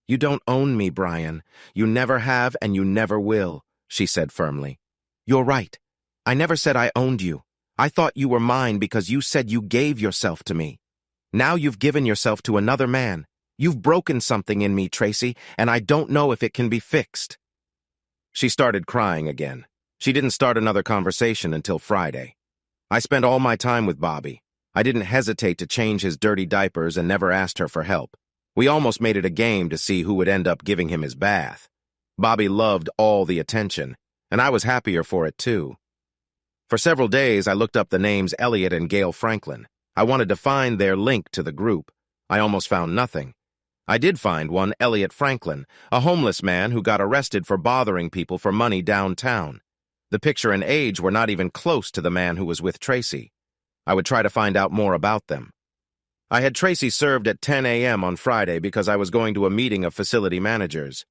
"You don't own me, Brian. You never have and you never will," she said firmly. "You're right. I never said I owned you. I thought you were mine because you said you gave yourself to me. Now you've given yourself to another man. You've broken something in me, Traci, and I don't know if it can be fixed." She started crying again. She didn't start another conversation until Friday. I spent all my time with Bobby. I didn't hesitate to change his dirty diapers and never asked her for help. We almost made it a game to see who would end up giving him his bath. Bobby loved all the attention, and I was happier for it too. For several days, I looked up the names Elliot and Gail Franklin. I wanted to find their link to the group. I almost found nothing. I did find one, Elliot Franklin, a homeless man who got arrested for bothering people for money downtown. The picture and age were not even close to the man who was with Traci. I would try to find out more about them. I had Traci served at 10 a.m. on Friday because I was going to a meeting of facility managers.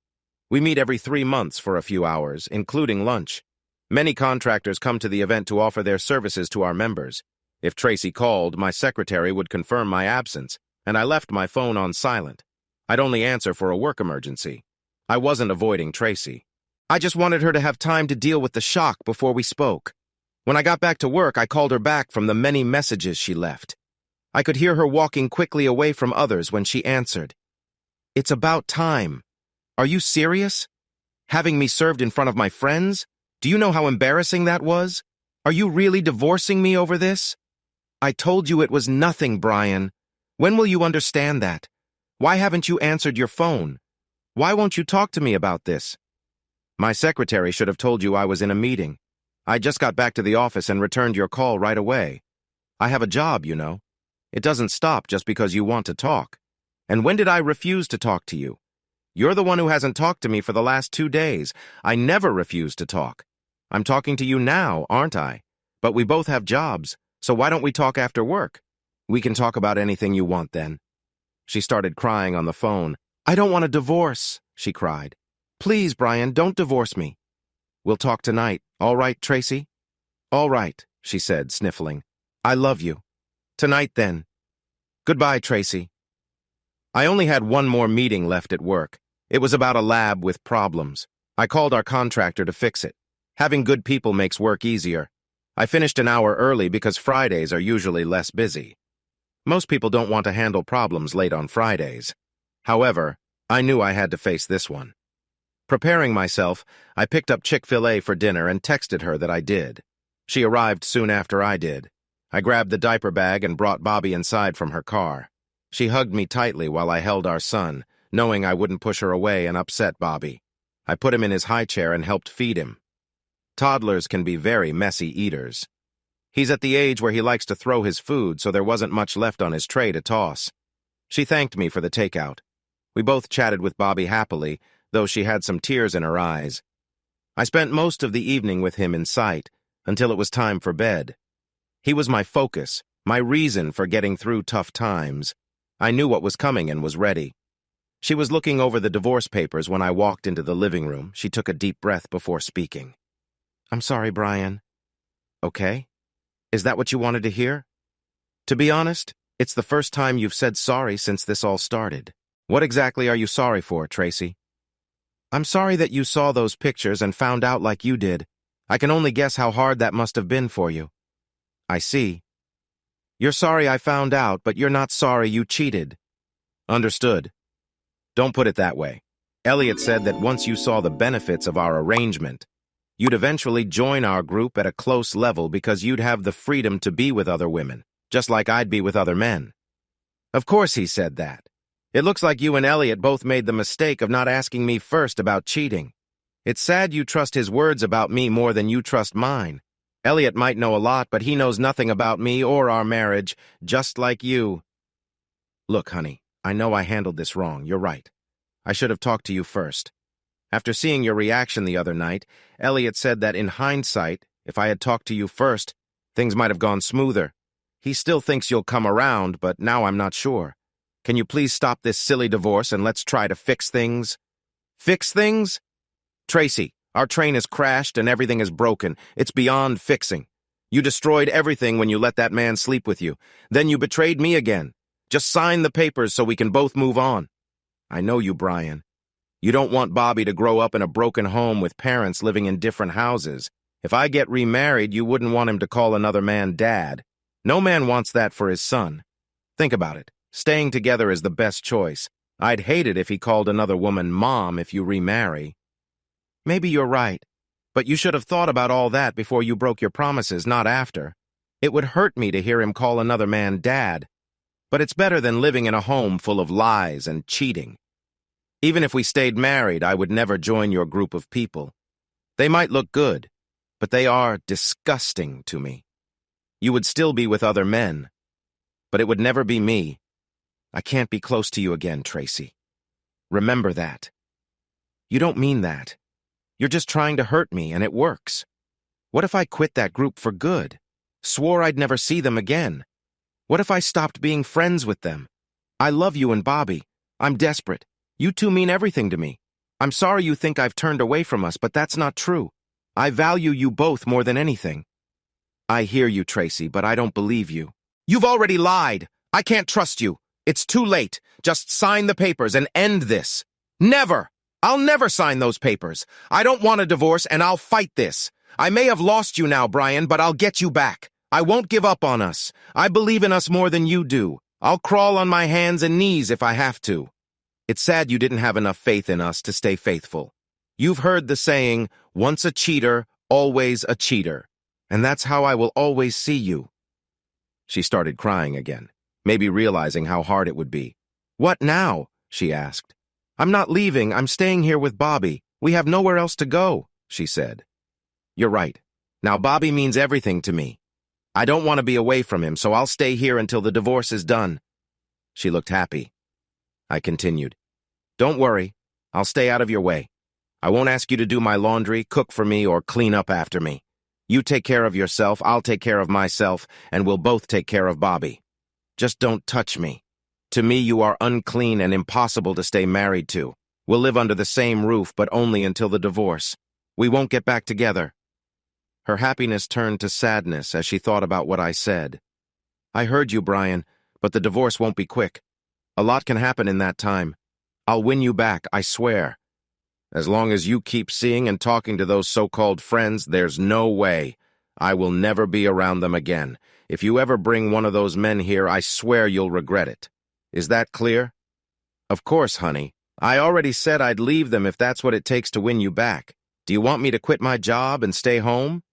We meet every 3 months for a few hours, including lunch. Many contractors come to the event to offer their services to our members. If Traci called, my secretary would confirm my absence, and I left my phone on silent. I'd only answer for a work emergency. I wasn't avoiding Traci. I just wanted her to have time to deal with the shock before we spoke. When I got back to work, I called her back from the many messages she left. I could hear her walking quickly away from others when she answered. "It's about time. Are you serious? Having me served in front of my friends? Do you know how embarrassing that was? Are you really divorcing me over this? I told you it was nothing, Brian. When will you understand that? Why haven't you answered your phone? Why won't you talk to me about this? My secretary should have told you I was in a meeting. I just got back to the office and returned your call right away. I have a job, you know. It doesn't stop just because you want to talk. And when did I refuse to talk to you? You're the one who hasn't talked to me for the last 2 days. I never refuse to talk. I'm talking to you now, aren't I? But we both have jobs, so why don't we talk after work? We can talk about anything you want then." She started crying on the phone. "I don't want a divorce," she cried. "Please, Brian, don't divorce me." "We'll talk tonight, all right, Traci?" "All right," she said, sniffling. "I love you. Tonight, then. Goodbye, Traci." I only had one more meeting left at work. It was about a lab with problems. I called our contractor to fix it. Having good people makes work easier. I finished an hour early because Fridays are usually less busy. Most people don't want to handle problems late on Fridays. However, I knew I had to face this one. Preparing myself, I picked up Chick-fil-A for dinner and texted her that I did. She arrived soon after I did. I grabbed the diaper bag and brought Bobby inside from her car. She hugged me tightly while I held our son, knowing I wouldn't push her away and upset Bobby. I put him in his high chair and helped feed him. Toddlers can be very messy eaters. He's at the age where he likes to throw his food, so there wasn't much left on his tray to toss. She thanked me for the takeout. We both chatted with Bobby happily, though she had some tears in her eyes. I spent most of the evening with him in sight, until it was time for bed. He was my focus, my reason for getting through tough times. I knew what was coming and was ready. She was looking over the divorce papers when I walked into the living room. She took a deep breath before speaking. "I'm sorry, Brian." "Okay? Is that what you wanted to hear?" "To be honest, it's the first time you've said sorry since this all started. What exactly are you sorry for, Traci?" "I'm sorry that you saw those pictures and found out like you did. I can only guess how hard that must have been for you." "I see. You're sorry I found out, but you're not sorry you cheated." "Understood. Don't put it that way. Elliot said that once you saw the benefits of our arrangement, you'd eventually join our group at a close level because you'd have the freedom to be with other women, just like I'd be with other men." "Of course he said that. It looks like you and Elliot both made the mistake of not asking me first about cheating. It's sad you trust his words about me more than you trust mine. Elliot might know a lot, but he knows nothing about me or our marriage, just like you. Look, honey, I know I handled this wrong. You're right. I should have talked to you first. After seeing your reaction the other night, Elliot said that in hindsight, if I had talked to you first, things might have gone smoother. He still thinks you'll come around, but now I'm not sure. Can you please stop this silly divorce and let's try to fix things? Fix things? Traci, our train has crashed and everything is broken. It's beyond fixing. You destroyed everything when you let that man sleep with you. Then you betrayed me again. Just sign the papers so we can both move on. I know you, Brian. You don't want Bobby to grow up in a broken home with parents living in different houses. If I get remarried, you wouldn't want him to call another man dad. No man wants that for his son. Think about it. Staying together is the best choice. I'd hate it if he called another woman mom if you remarry. Maybe you're right, but you should have thought about all that before you broke your promises, not after. It would hurt me to hear him call another man dad. But it's better than living in a home full of lies and cheating. Even if we stayed married, I would never join your group of people. They might look good, but they are disgusting to me. You would still be with other men, but it would never be me. I can't be close to you again, Traci. Remember that. You don't mean that. You're just trying to hurt me, and it works. What if I quit that group for good? Swore I'd never see them again? What if I stopped being friends with them? I love you and Bobby. I'm desperate. You two mean everything to me. I'm sorry you think I've turned away from us, but that's not true. I value you both more than anything. I hear you, Traci, but I don't believe you. You've already lied. I can't trust you. It's too late. Just sign the papers and end this. Never! I'll never sign those papers. I don't want a divorce, and I'll fight this. I may have lost you now, Brian, but I'll get you back. I won't give up on us. I believe in us more than you do. I'll crawl on my hands and knees if I have to. It's sad you didn't have enough faith in us to stay faithful. You've heard the saying, once a cheater, always a cheater. And that's how I will always see you. She started crying again, maybe realizing how hard it would be. What now? She asked. I'm not leaving. I'm staying here with Bobby. We have nowhere else to go, she said. You're right. Now Bobby means everything to me. I don't want to be away from him, so I'll stay here until the divorce is done. She looked happy. I continued. Don't worry. I'll stay out of your way. I won't ask you to do my laundry, cook for me, or clean up after me. You take care of yourself, I'll take care of myself, and we'll both take care of Bobby. Just don't touch me. To me, you are unclean and impossible to stay married to. We'll live under the same roof, but only until the divorce. We won't get back together. Her happiness turned to sadness as she thought about what I said. I heard you, Brian, but the divorce won't be quick. A lot can happen in that time. I'll win you back, I swear. As long as you keep seeing and talking to those so-called friends, there's no way. I will never be around them again. If you ever bring one of those men here, I swear you'll regret it. Is that clear? Of course, honey. I already said I'd leave them if that's what it takes to win you back. Do you want me to quit my job and stay home?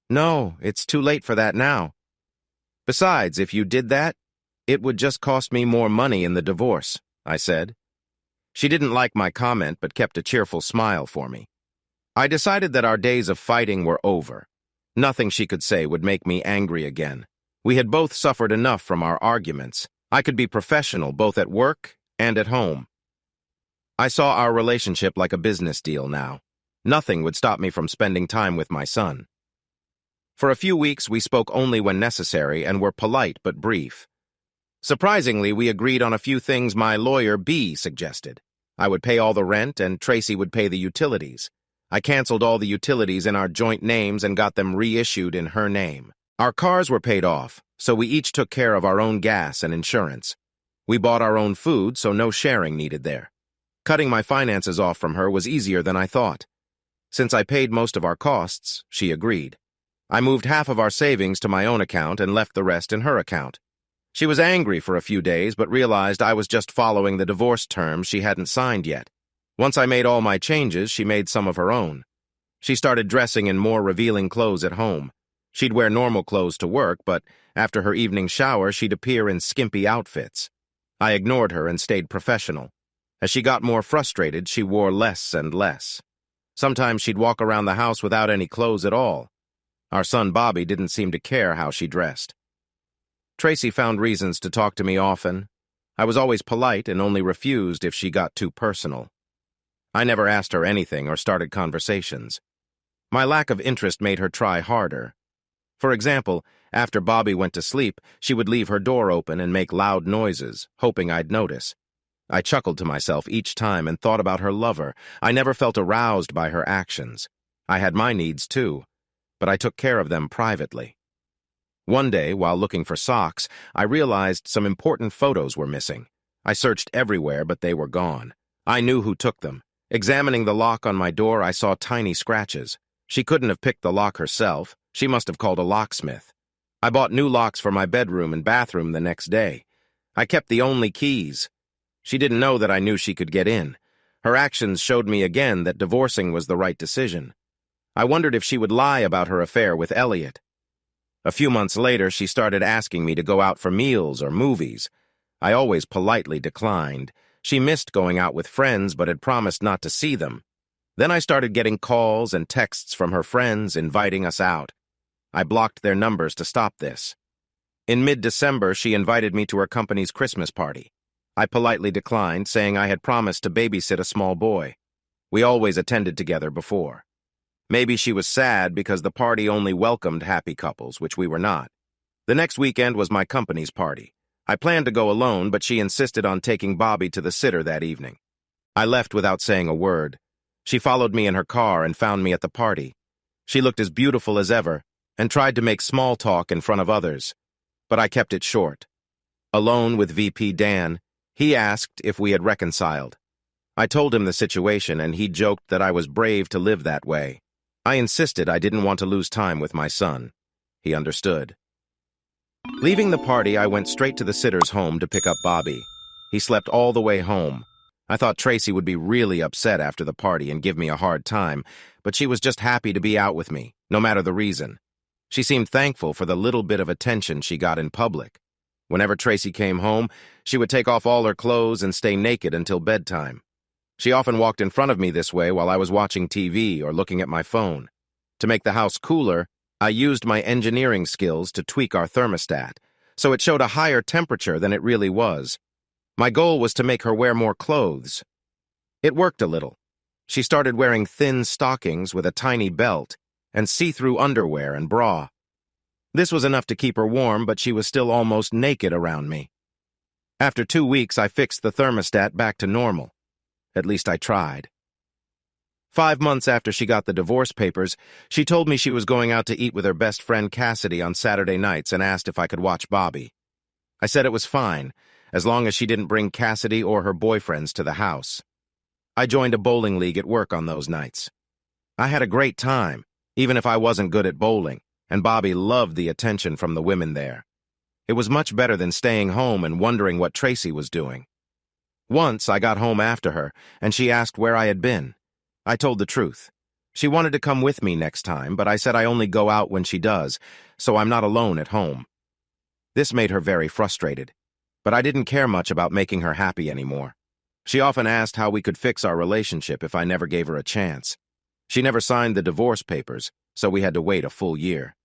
No, it's too late for that now. Besides, if you did that, it would just cost me more money in the divorce, I said. She didn't like my comment, but kept a cheerful smile for me. I decided that our days of fighting were over. Nothing she could say would make me angry again. We had both suffered enough from our arguments. I could be professional both at work and at home. I saw our relationship like a business deal now. Nothing would stop me from spending time with my son. For a few weeks, we spoke only when necessary and were polite but brief. Surprisingly, we agreed on a few things my lawyer, B, suggested. I would pay all the rent and Traci would pay the utilities. I canceled all the utilities in our joint names and got them reissued in her name. Our cars were paid off, so we each took care of our own gas and insurance. We bought our own food, so no sharing needed there. Cutting my finances off from her was easier than I thought. Since I paid most of our costs, she agreed. I moved half of our savings to my own account and left the rest in her account. She was angry for a few days, but realized I was just following the divorce terms she hadn't signed yet. Once I made all my changes, she made some of her own. She started dressing in more revealing clothes at home. She'd wear normal clothes to work, but after her evening shower, she'd appear in skimpy outfits. I ignored her and stayed professional. As she got more frustrated, she wore less and less. Sometimes she'd walk around the house without any clothes at all. Our son Bobby didn't seem to care how she dressed. Traci found reasons to talk to me often. I was always polite and only refused if she got too personal. I never asked her anything or started conversations. My lack of interest made her try harder. For example, after Bobby went to sleep, she would leave her door open and make loud noises, hoping I'd notice. I chuckled to myself each time and thought about her lover. I never felt aroused by her actions. I had my needs too, but I took care of them privately. One day, while looking for socks, I realized some important photos were missing. I searched everywhere, but they were gone. I knew who took them. Examining the lock on my door, I saw tiny scratches. She couldn't have picked the lock herself. She must have called a locksmith. I bought new locks for my bedroom and bathroom the next day. I kept the only keys. She didn't know that I knew she could get in. Her actions showed me again that divorcing was the right decision. I wondered if she would lie about her affair with Elliot. A few months later, she started asking me to go out for meals or movies. I always politely declined. She missed going out with friends but had promised not to see them. Then I started getting calls and texts from her friends inviting us out. I blocked their numbers to stop this. In mid-December, she invited me to her company's Christmas party. I politely declined, saying I had promised to babysit a small boy. We always attended together before. Maybe she was sad because the party only welcomed happy couples, which we were not. The next weekend was my company's party. I planned to go alone, but she insisted on taking Bobby to the sitter that evening. I left without saying a word. She followed me in her car and found me at the party. She looked as beautiful as ever and tried to make small talk in front of others, but I kept it short. Alone with VP Dan, he asked if we had reconciled. I told him the situation, and he joked that I was brave to live that way. I insisted I didn't want to lose time with my son. He understood. Leaving the party, I went straight to the sitter's home to pick up Bobby. He slept all the way home. I thought Traci would be really upset after the party and give me a hard time, but she was just happy to be out with me, no matter the reason. She seemed thankful for the little bit of attention she got in public. Whenever Traci came home, she would take off all her clothes and stay naked until bedtime. She often walked in front of me this way while I was watching TV or looking at my phone. To make the house cooler, I used my engineering skills to tweak our thermostat, so it showed a higher temperature than it really was. My goal was to make her wear more clothes. It worked a little. She started wearing thin stockings with a tiny belt and see-through underwear and bra. This was enough to keep her warm, but she was still almost naked around me. After 2 weeks, I fixed the thermostat back to normal. At least I tried. 5 months after she got the divorce papers, she told me she was going out to eat with her best friend Cassidy on Saturday nights and asked if I could watch Bobby. I said it was fine, as long as she didn't bring Cassidy or her boyfriends to the house. I joined a bowling league at work on those nights. I had a great time, even if I wasn't good at bowling, and Bobby loved the attention from the women there. It was much better than staying home and wondering what Traci was doing. Once I got home after her, and she asked where I had been. I told the truth. She wanted to come with me next time, but I said I only go out when she does, so I'm not alone at home. This made her very frustrated, but I didn't care much about making her happy anymore. She often asked how we could fix our relationship if I never gave her a chance. She never signed the divorce papers, so we had to wait a full year.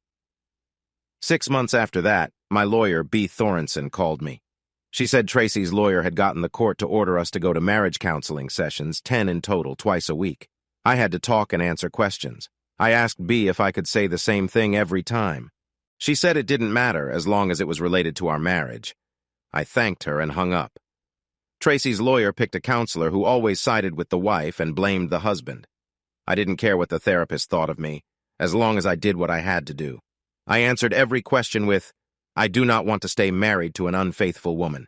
6 months after that, my lawyer, B. Thorenson, called me. She said Traci's lawyer had gotten the court to order us to go to marriage counseling sessions, 10 in total, twice a week. I had to talk and answer questions. I asked B if I could say the same thing every time. She said it didn't matter as long as it was related to our marriage. I thanked her and hung up. Traci's lawyer picked a counselor who always sided with the wife and blamed the husband. I didn't care what the therapist thought of me, as long as I did what I had to do. I answered every question with, I do not want to stay married to an unfaithful woman.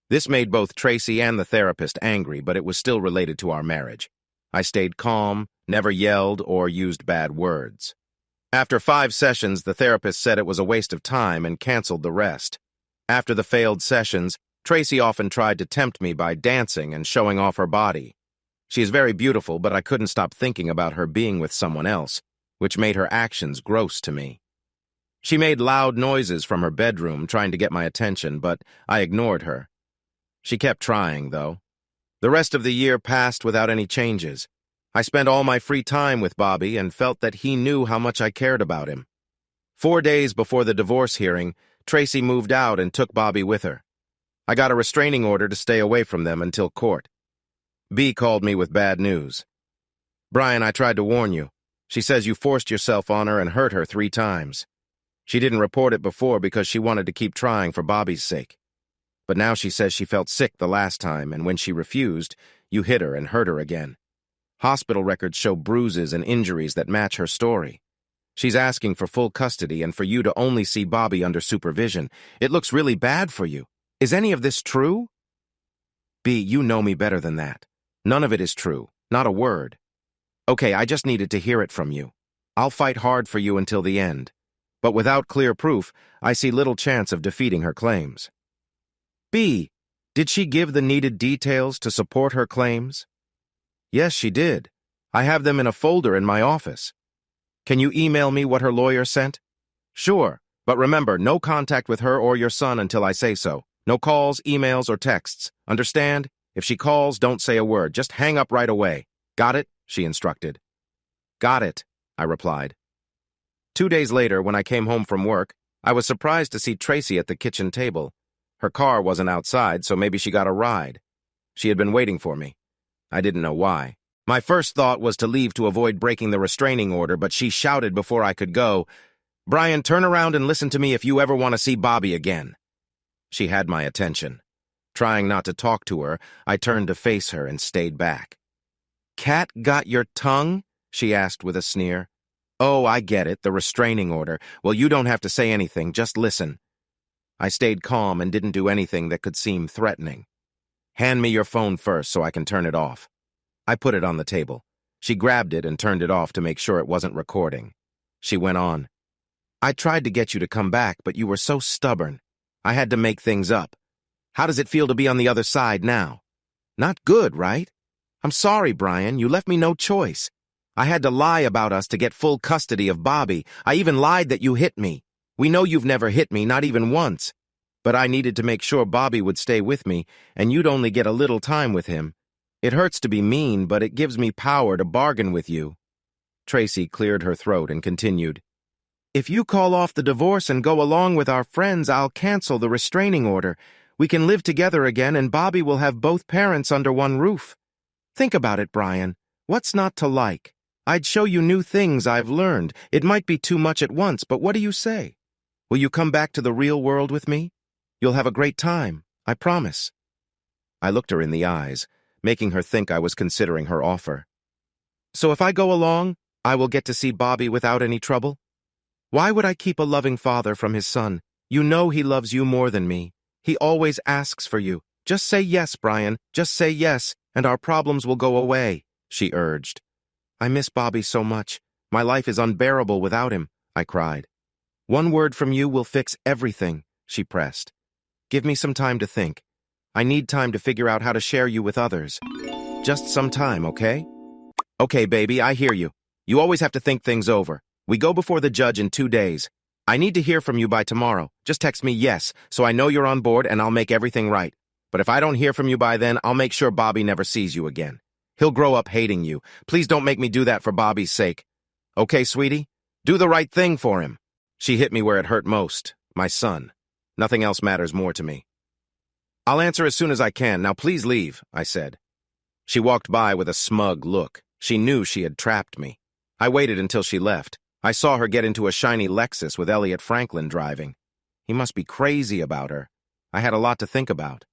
This made both Traci and the therapist angry, but it was still related to our marriage. I stayed calm, never yelled or used bad words. After 5 sessions, the therapist said it was a waste of time and canceled the rest. After the failed sessions, Traci often tried to tempt me by dancing and showing off her body. She is very beautiful, but I couldn't stop thinking about her being with someone else, which made her actions gross to me. She made loud noises from her bedroom trying to get my attention, but I ignored her. She kept trying, though. The rest of the year passed without any changes. I spent all my free time with Bobby and felt that he knew how much I cared about him. 4 days before the divorce hearing, Traci moved out and took Bobby with her. I got a restraining order to stay away from them until court. B called me with bad news. "Brian, I tried to warn you. She says you forced yourself on her and hurt her 3 times. She didn't report it before because she wanted to keep trying for Bobby's sake. But now she says she felt sick the last time, and when she refused, you hit her and hurt her again. Hospital records show bruises and injuries that match her story. She's asking for full custody and for you to only see Bobby under supervision. It looks really bad for you. Is any of this true?" "B, you know me better than that. None of it is true. Not a word." "Okay, I just needed to hear it from you. I'll fight hard for you until the end. But without clear proof, I see little chance of defeating her claims." "B, did she give the needed details to support her claims?" "Yes, she did. I have them in a folder in my office. Can you email me what her lawyer sent?" "Sure, but remember, no contact with her or your son until I say so. No calls, emails, or texts. Understand? If she calls, don't say a word. Just hang up right away. Got it?" she instructed. "Got it," I replied. 2 days later, when I came home from work, I was surprised to see Traci at the kitchen table. Her car wasn't outside, so maybe she got a ride. She had been waiting for me. I didn't know why. My first thought was to leave to avoid breaking the restraining order, but she shouted before I could go, "Brian, turn around and listen to me if you ever want to see Bobby again." She had my attention. Trying not to talk to her, I turned to face her and stayed back. "Cat got your tongue?" she asked with a sneer. "Oh, I get it, the restraining order. Well, you don't have to say anything, just listen." I stayed calm and didn't do anything that could seem threatening. "Hand me your phone first so I can turn it off." I put it on the table. She grabbed it and turned it off to make sure it wasn't recording. She went on. "I tried to get you to come back, but you were so stubborn. I had to make things up. How does it feel to be on the other side now? Not good, right? I'm sorry, Brian. You left me no choice. I had to lie about us to get full custody of Bobby. I even lied that you hit me. We know you've never hit me, not even once. But I needed to make sure Bobby would stay with me, and you'd only get a little time with him. It hurts to be mean, but it gives me power to bargain with you." Traci cleared her throat and continued. "If you call off the divorce and go along with our friends, I'll cancel the restraining order. We can live together again, and Bobby will have both parents under one roof. Think about it, Brian. What's not to like? I'd show you new things I've learned. It might be too much at once, but what do you say? Will you come back to the real world with me? You'll have a great time, I promise." I looked her in the eyes, making her think I was considering her offer. "So if I go along, I will get to see Bobby without any trouble? Why would I keep a loving father from his son? You know he loves you more than me. He always asks for you. Just say yes, Brian. Just say yes, and our problems will go away," she urged. "I miss Bobby so much. My life is unbearable without him," I cried. "One word from you will fix everything," she pressed. "Give me some time to think. I need time to figure out how to share you with others. Just some time, okay?" "Okay, baby, I hear you. You always have to think things over. We go before the judge in 2 days. I need to hear from you by tomorrow. Just text me yes, so I know you're on board and I'll make everything right. But if I don't hear from you by then, I'll make sure Bobby never sees you again. He'll grow up hating you. Please don't make me do that for Bobby's sake. Okay, sweetie? Do the right thing for him." She hit me where it hurt most, my son. Nothing else matters more to me. "I'll answer as soon as I can. Now please leave," I said. She walked by with a smug look. She knew she had trapped me. I waited until she left. I saw her get into a shiny Lexus with Elliot Franklin driving. He must be crazy about her. I had a lot to think about.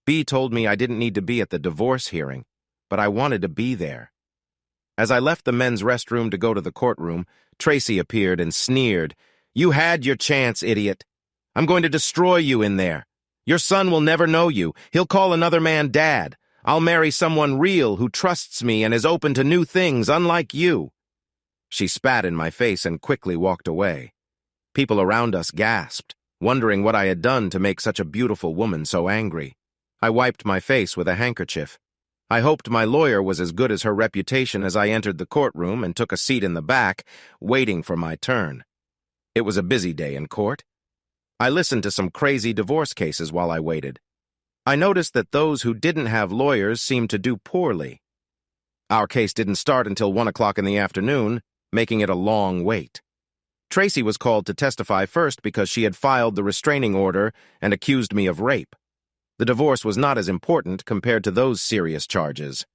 B told me I didn't need to be at the divorce hearing, but I wanted to be there. As I left the men's restroom to go to the courtroom, Traci appeared and sneered. "You had your chance, idiot. I'm going to destroy you in there. Your son will never know you. He'll call another man dad. I'll marry someone real who trusts me and is open to new things, unlike you." She spat in my face and quickly walked away. People around us gasped, wondering what I had done to make such a beautiful woman so angry. I wiped my face with a handkerchief. I hoped my lawyer was as good as her reputation as I entered the courtroom and took a seat in the back, waiting for my turn. It was a busy day in court. I listened to some crazy divorce cases while I waited. I noticed that those who didn't have lawyers seemed to do poorly. Our case didn't start until 1 o'clock in the afternoon, making it a long wait. Traci was called to testify first because she had filed the restraining order and accused me of rape. The divorce was not as important compared to those serious charges.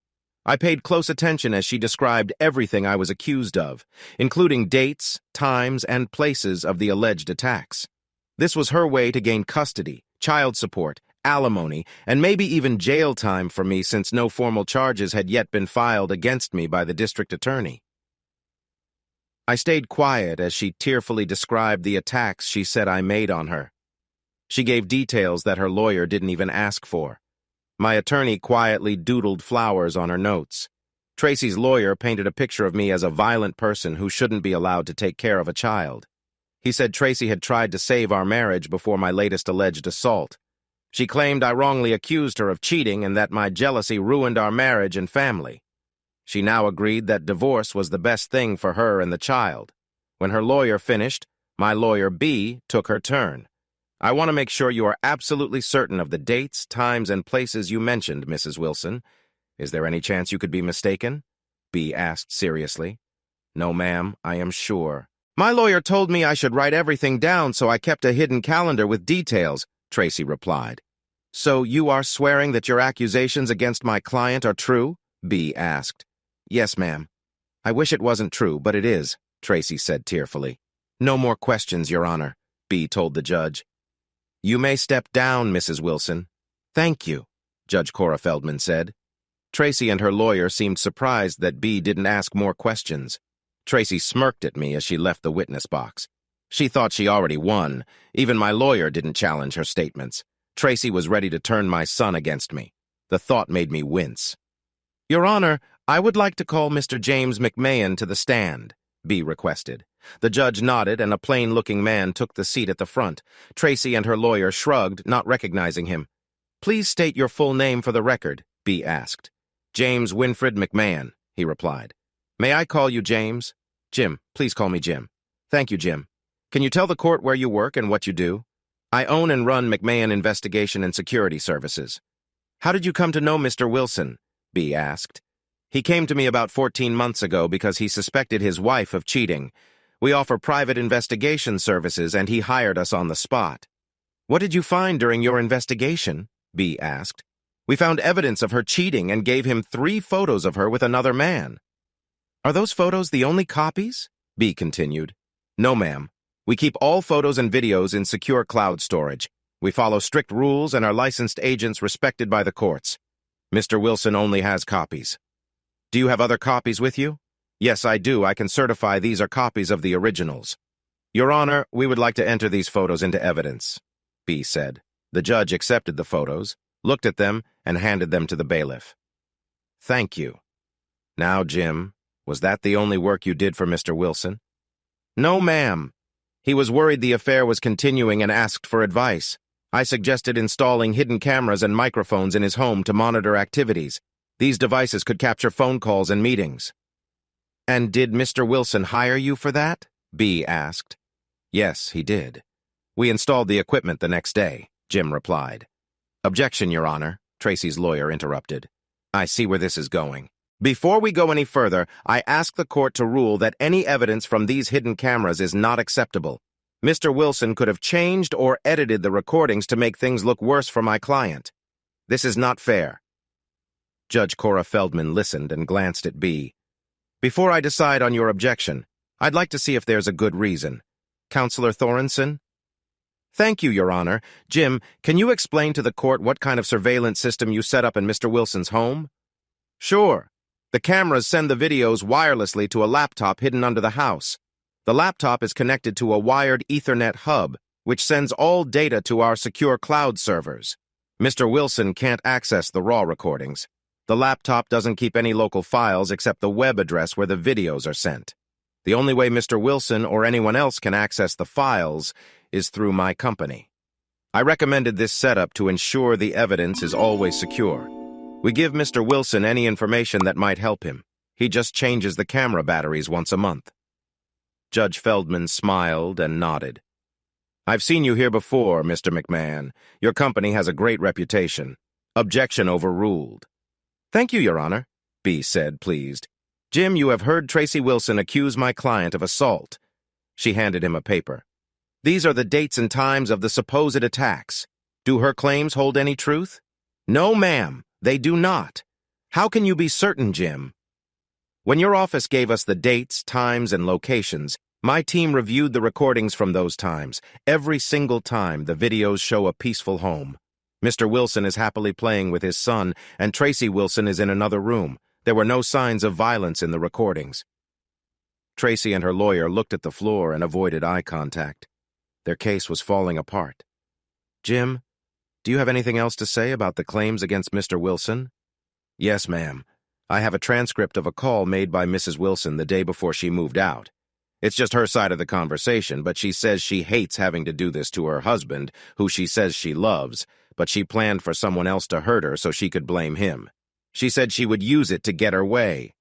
I paid close attention as she described everything I was accused of, including dates, times, and places of the alleged attacks. This was her way to gain custody, child support, alimony, and maybe even jail time for me since no formal charges had yet been filed against me by the district attorney. I stayed quiet as she tearfully described the attacks she said I made on her. She gave details that her lawyer didn't even ask for. My attorney quietly doodled flowers on her notes. Traci's lawyer painted a picture of me as a violent person who shouldn't be allowed to take care of a child. He said Traci had tried to save our marriage before my latest alleged assault. She claimed I wrongly accused her of cheating and that my jealousy ruined our marriage and family. She now agreed that divorce was the best thing for her and the child. When her lawyer finished, my lawyer B took her turn. I want to make sure you are absolutely certain of the dates, times, and places you mentioned, Mrs. Wilson. Is there any chance you could be mistaken? B asked seriously. No, ma'am, I am sure. My lawyer told me I should write everything down, so I kept a hidden calendar with details, Traci replied. So you are swearing that your accusations against my client are true? B asked. Yes, ma'am. I wish it wasn't true, but it is, Traci said tearfully. No more questions, Your Honor, B told the judge. You may step down, Mrs. Wilson. Thank you, Judge Cora Feldman said. Traci and her lawyer seemed surprised that B didn't ask more questions. Traci smirked at me as she left the witness box. She thought she already won. Even my lawyer didn't challenge her statements. Traci was ready to turn my son against me. The thought made me wince. Your Honor, I would like to call Mr. James McMahon to the stand, B requested. The judge nodded, and a plain-looking man took the seat at the front. Traci and her lawyer shrugged, not recognizing him. Please state your full name for the record, B asked. James Winfred McMahon, he replied. May I call you James? Jim, please call me Jim. Thank you, Jim. Can you tell the court where you work and what you do? I own and run McMahon Investigation and Security Services. How did you come to know Mr. Wilson? B asked. He came to me about 14 months ago because he suspected his wife of cheating. We offer private investigation services, and he hired us on the spot. What did you find during your investigation? B asked. We found evidence of her cheating and gave him 3 photos of her with another man. Are those photos the only copies? B continued. No, ma'am. We keep all photos and videos in secure cloud storage. We follow strict rules and are licensed agents respected by the courts. Mr. Wilson only has copies. Do you have other copies with you? Yes, I do. I can certify these are copies of the originals. Your Honor, we would like to enter these photos into evidence, B said. The judge accepted the photos, looked at them, and handed them to the bailiff. Thank you. Now, Jim, was that the only work you did for Mr. Wilson? No, ma'am. He was worried the affair was continuing and asked for advice. I suggested installing hidden cameras and microphones in his home to monitor activities. These devices could capture phone calls and meetings. And did Mr. Wilson hire you for that? B asked. Yes, he did. We installed the equipment the next day, Jim replied. Objection, Your Honor, Traci's lawyer interrupted. I see where this is going. Before we go any further, I ask the court to rule that any evidence from these hidden cameras is not acceptable. Mr. Wilson could have changed or edited the recordings to make things look worse for my client. This is not fair. Judge Cora Feldman listened and glanced at B. Before I decide on your objection, I'd like to see if there's a good reason. Counselor Thorenson? Thank you, Your Honor. Jim, can you explain to the court what kind of surveillance system you set up in Mr. Wilson's home? Sure. The cameras send the videos wirelessly to a laptop hidden under the house. The laptop is connected to a wired Ethernet hub, which sends all data to our secure cloud servers. Mr. Wilson can't access the raw recordings. The laptop doesn't keep any local files except the web address where the videos are sent. The only way Mr. Wilson or anyone else can access the files is through my company. I recommended this setup to ensure the evidence is always secure. We give Mr. Wilson any information that might help him. He just changes the camera batteries once a month. Judge Feldman smiled and nodded. I've seen you here before, Mr. McMahon. Your company has a great reputation. Objection overruled. Thank you, Your Honor, B said, pleased. Jim, you have heard Traci Wilson accuse my client of assault. She handed him a paper. These are the dates and times of the supposed attacks. Do her claims hold any truth? No, ma'am, they do not. How can you be certain, Jim? When your office gave us the dates, times, and locations, my team reviewed the recordings from those times. Every single time, the videos show a peaceful home. Mr. Wilson is happily playing with his son, and Traci Wilson is in another room. There were no signs of violence in the recordings. Traci and her lawyer looked at the floor and avoided eye contact. Their case was falling apart. Jim, do you have anything else to say about the claims against Mr. Wilson? Yes, ma'am. I have a transcript of a call made by Mrs. Wilson the day before she moved out. It's just her side of the conversation, but she says she hates having to do this to her husband, who she says she loves, but she planned for someone else to hurt her so she could blame him. She said she would use it to get her way.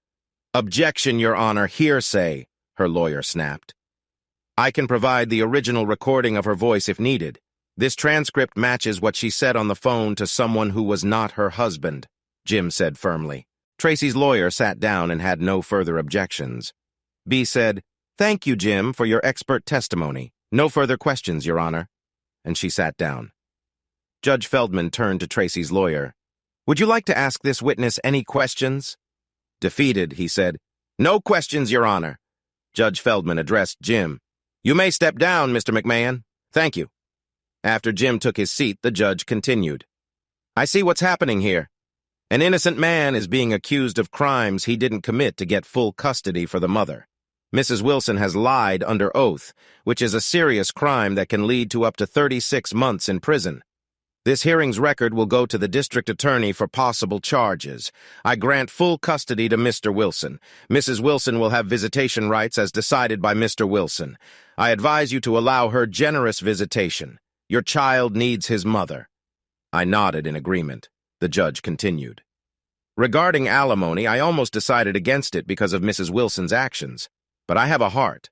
Objection, Your Honor, hearsay, her lawyer snapped. I can provide the original recording of her voice if needed. This transcript matches what she said on the phone to someone who was not her husband, Jim said firmly. Traci's lawyer sat down and had no further objections. B said, Thank you, Jim, for your expert testimony. No further questions, Your Honor. And she sat down. Judge Feldman turned to Traci's lawyer. Would you like to ask this witness any questions? Defeated, he said. No questions, Your Honor. Judge Feldman addressed Jim. You may step down, Mr. McMahon. Thank you. After Jim took his seat, the judge continued. I see what's happening here. An innocent man is being accused of crimes he didn't commit to get full custody for the mother. Mrs. Wilson has lied under oath, which is a serious crime that can lead to up to 36 months in prison. This hearing's record will go to the district attorney for possible charges. I grant full custody to Mr. Wilson. Mrs. Wilson will have visitation rights as decided by Mr. Wilson. I advise you to allow her generous visitation. Your child needs his mother. I nodded in agreement. The judge continued. Regarding alimony, I almost decided against it because of Mrs. Wilson's actions. But I have a heart.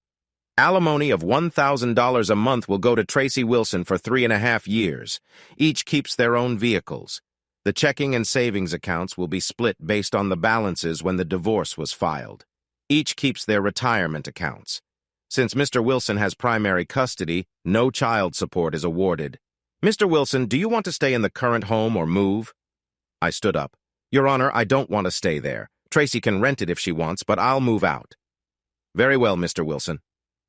Alimony of $1,000 a month will go to Traci Wilson for 3.5 years. Each keeps their own vehicles. The checking and savings accounts will be split based on the balances when the divorce was filed. Each keeps their retirement accounts. Since Mr. Wilson has primary custody, no child support is awarded. Mr. Wilson, do you want to stay in the current home or move? I stood up. Your Honor, I don't want to stay there. Traci can rent it if she wants, but I'll move out. Very well, Mr. Wilson.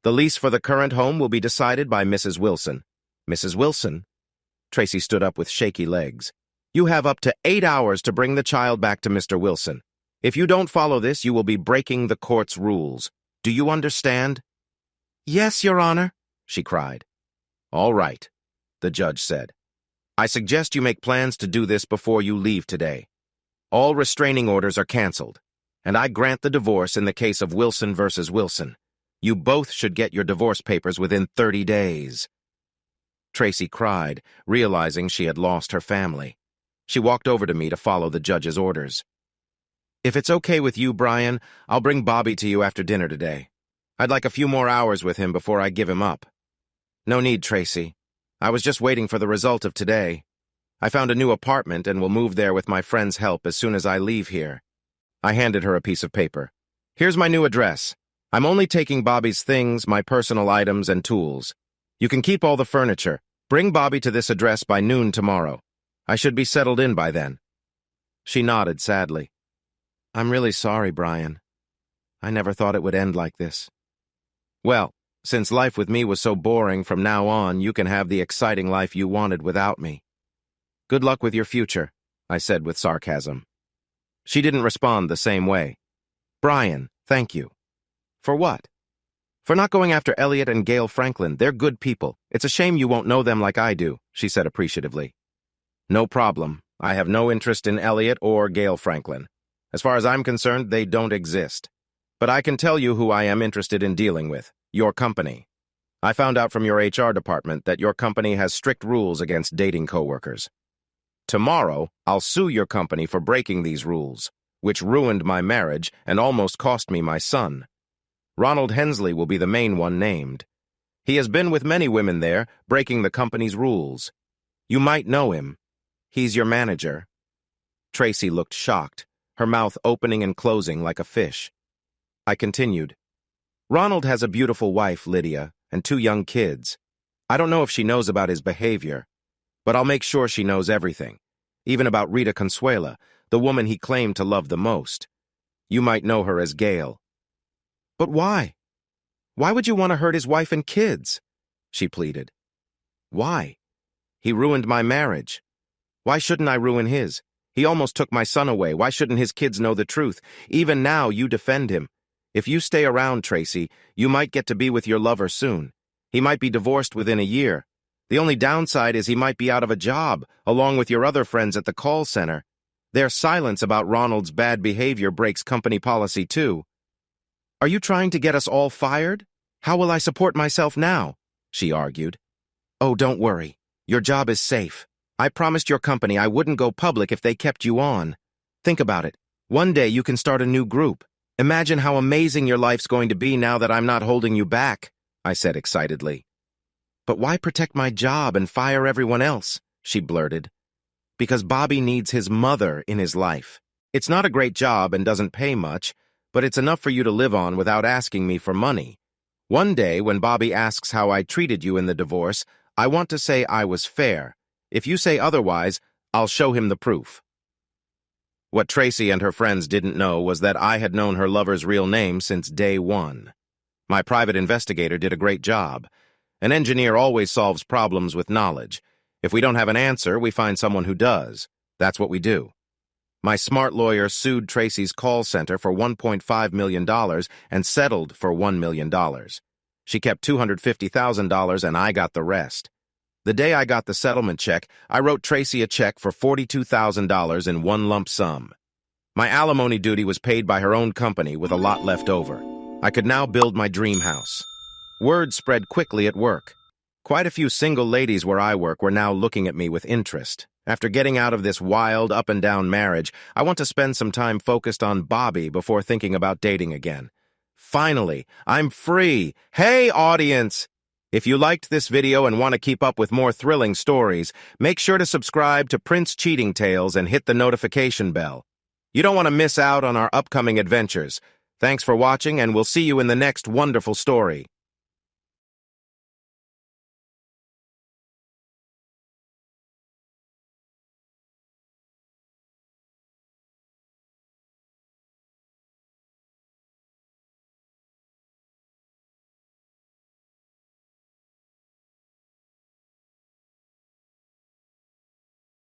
The lease for the current home will be decided by Mrs. Wilson. Mrs. Wilson? Traci stood up with shaky legs. You have up to 8 hours to bring the child back to Mr. Wilson. If you don't follow this, you will be breaking the court's rules. Do you understand? Yes, Your Honor, she cried. All right, the judge said. I suggest you make plans to do this before you leave today. All restraining orders are canceled, and I grant the divorce in the case of Wilson versus Wilson. You both should get your divorce papers within 30 days. Traci cried, realizing she had lost her family. She walked over to me to follow the judge's orders. If it's okay with you, Brian, I'll bring Bobby to you after dinner today. I'd like a few more hours with him before I give him up. No need, Traci. I was just waiting for the result of today. I found a new apartment and will move there with my friend's help as soon as I leave here. I handed her a piece of paper. Here's my new address. I'm only taking Bobby's things, my personal items, and tools. You can keep all the furniture. Bring Bobby to this address by noon tomorrow. I should be settled in by then. She nodded sadly. I'm really sorry, Brian. I never thought it would end like this. Well, since life with me was so boring, from now on you can have the exciting life you wanted without me. Good luck with your future, I said with sarcasm. She didn't respond the same way. Brian, thank you. For what? For not going after Elliot and Gail Franklin. They're good people. It's a shame you won't know them like I do, she said appreciatively. No problem. I have no interest in Elliot or Gail Franklin. As far as I'm concerned, they don't exist. But I can tell you who I am interested in dealing with. Your company. I found out from your HR department that your company has strict rules against dating coworkers. Tomorrow, I'll sue your company for breaking these rules, which ruined my marriage and almost cost me my son. Ronald Hensley will be the main one named. He has been with many women there, breaking the company's rules. You might know him. He's your manager. Traci looked shocked, her mouth opening and closing like a fish. I continued. Ronald has a beautiful wife, Lydia, and 2 young kids. I don't know if she knows about his behavior, but I'll make sure she knows everything, even about Rita Consuela, the woman he claimed to love the most. You might know her as Gail. But why? Why would you want to hurt his wife and kids? She pleaded. Why? He ruined my marriage. Why shouldn't I ruin his? He almost took my son away. Why shouldn't his kids know the truth? Even now, you defend him. If you stay around, Traci, you might get to be with your lover soon. He might be divorced within a year. The only downside is he might be out of a job, along with your other friends at the call center. Their silence about Ronald's bad behavior breaks company policy, too. Are you trying to get us all fired? How will I support myself now? She argued. Oh, don't worry. Your job is safe. I promised your company I wouldn't go public if they kept you on. Think about it. One day you can start a new group. Imagine how amazing your life's going to be now that I'm not holding you back, I said excitedly. But why protect my job and fire everyone else? She blurted. Because Bobby needs his mother in his life. It's not a great job and doesn't pay much, but it's enough for you to live on without asking me for money. One day, when Bobby asks how I treated you in the divorce, I want to say I was fair. If you say otherwise, I'll show him the proof. What Traci and her friends didn't know was that I had known her lover's real name since day one. My private investigator did a great job. An engineer always solves problems with knowledge. If we don't have an answer, we find someone who does. That's what we do. My smart lawyer sued Traci's call center for $1.5 million and settled for $1 million. She kept $250,000 and I got the rest. The day I got the settlement check, I wrote Traci a check for $42,000 in one lump sum. My alimony duty was paid by her own company with a lot left over. I could now build my dream house. Word spread quickly at work. Quite a few single ladies where I work were now looking at me with interest. After getting out of this wild up-and-down marriage, I want to spend some time focused on Bobby before thinking about dating again. Finally, I'm free! Hey, audience! If you liked this video and want to keep up with more thrilling stories, make sure to subscribe to Prince Cheating Tales and hit the notification bell. You don't want to miss out on our upcoming adventures. Thanks for watching, and we'll see you in the next wonderful story.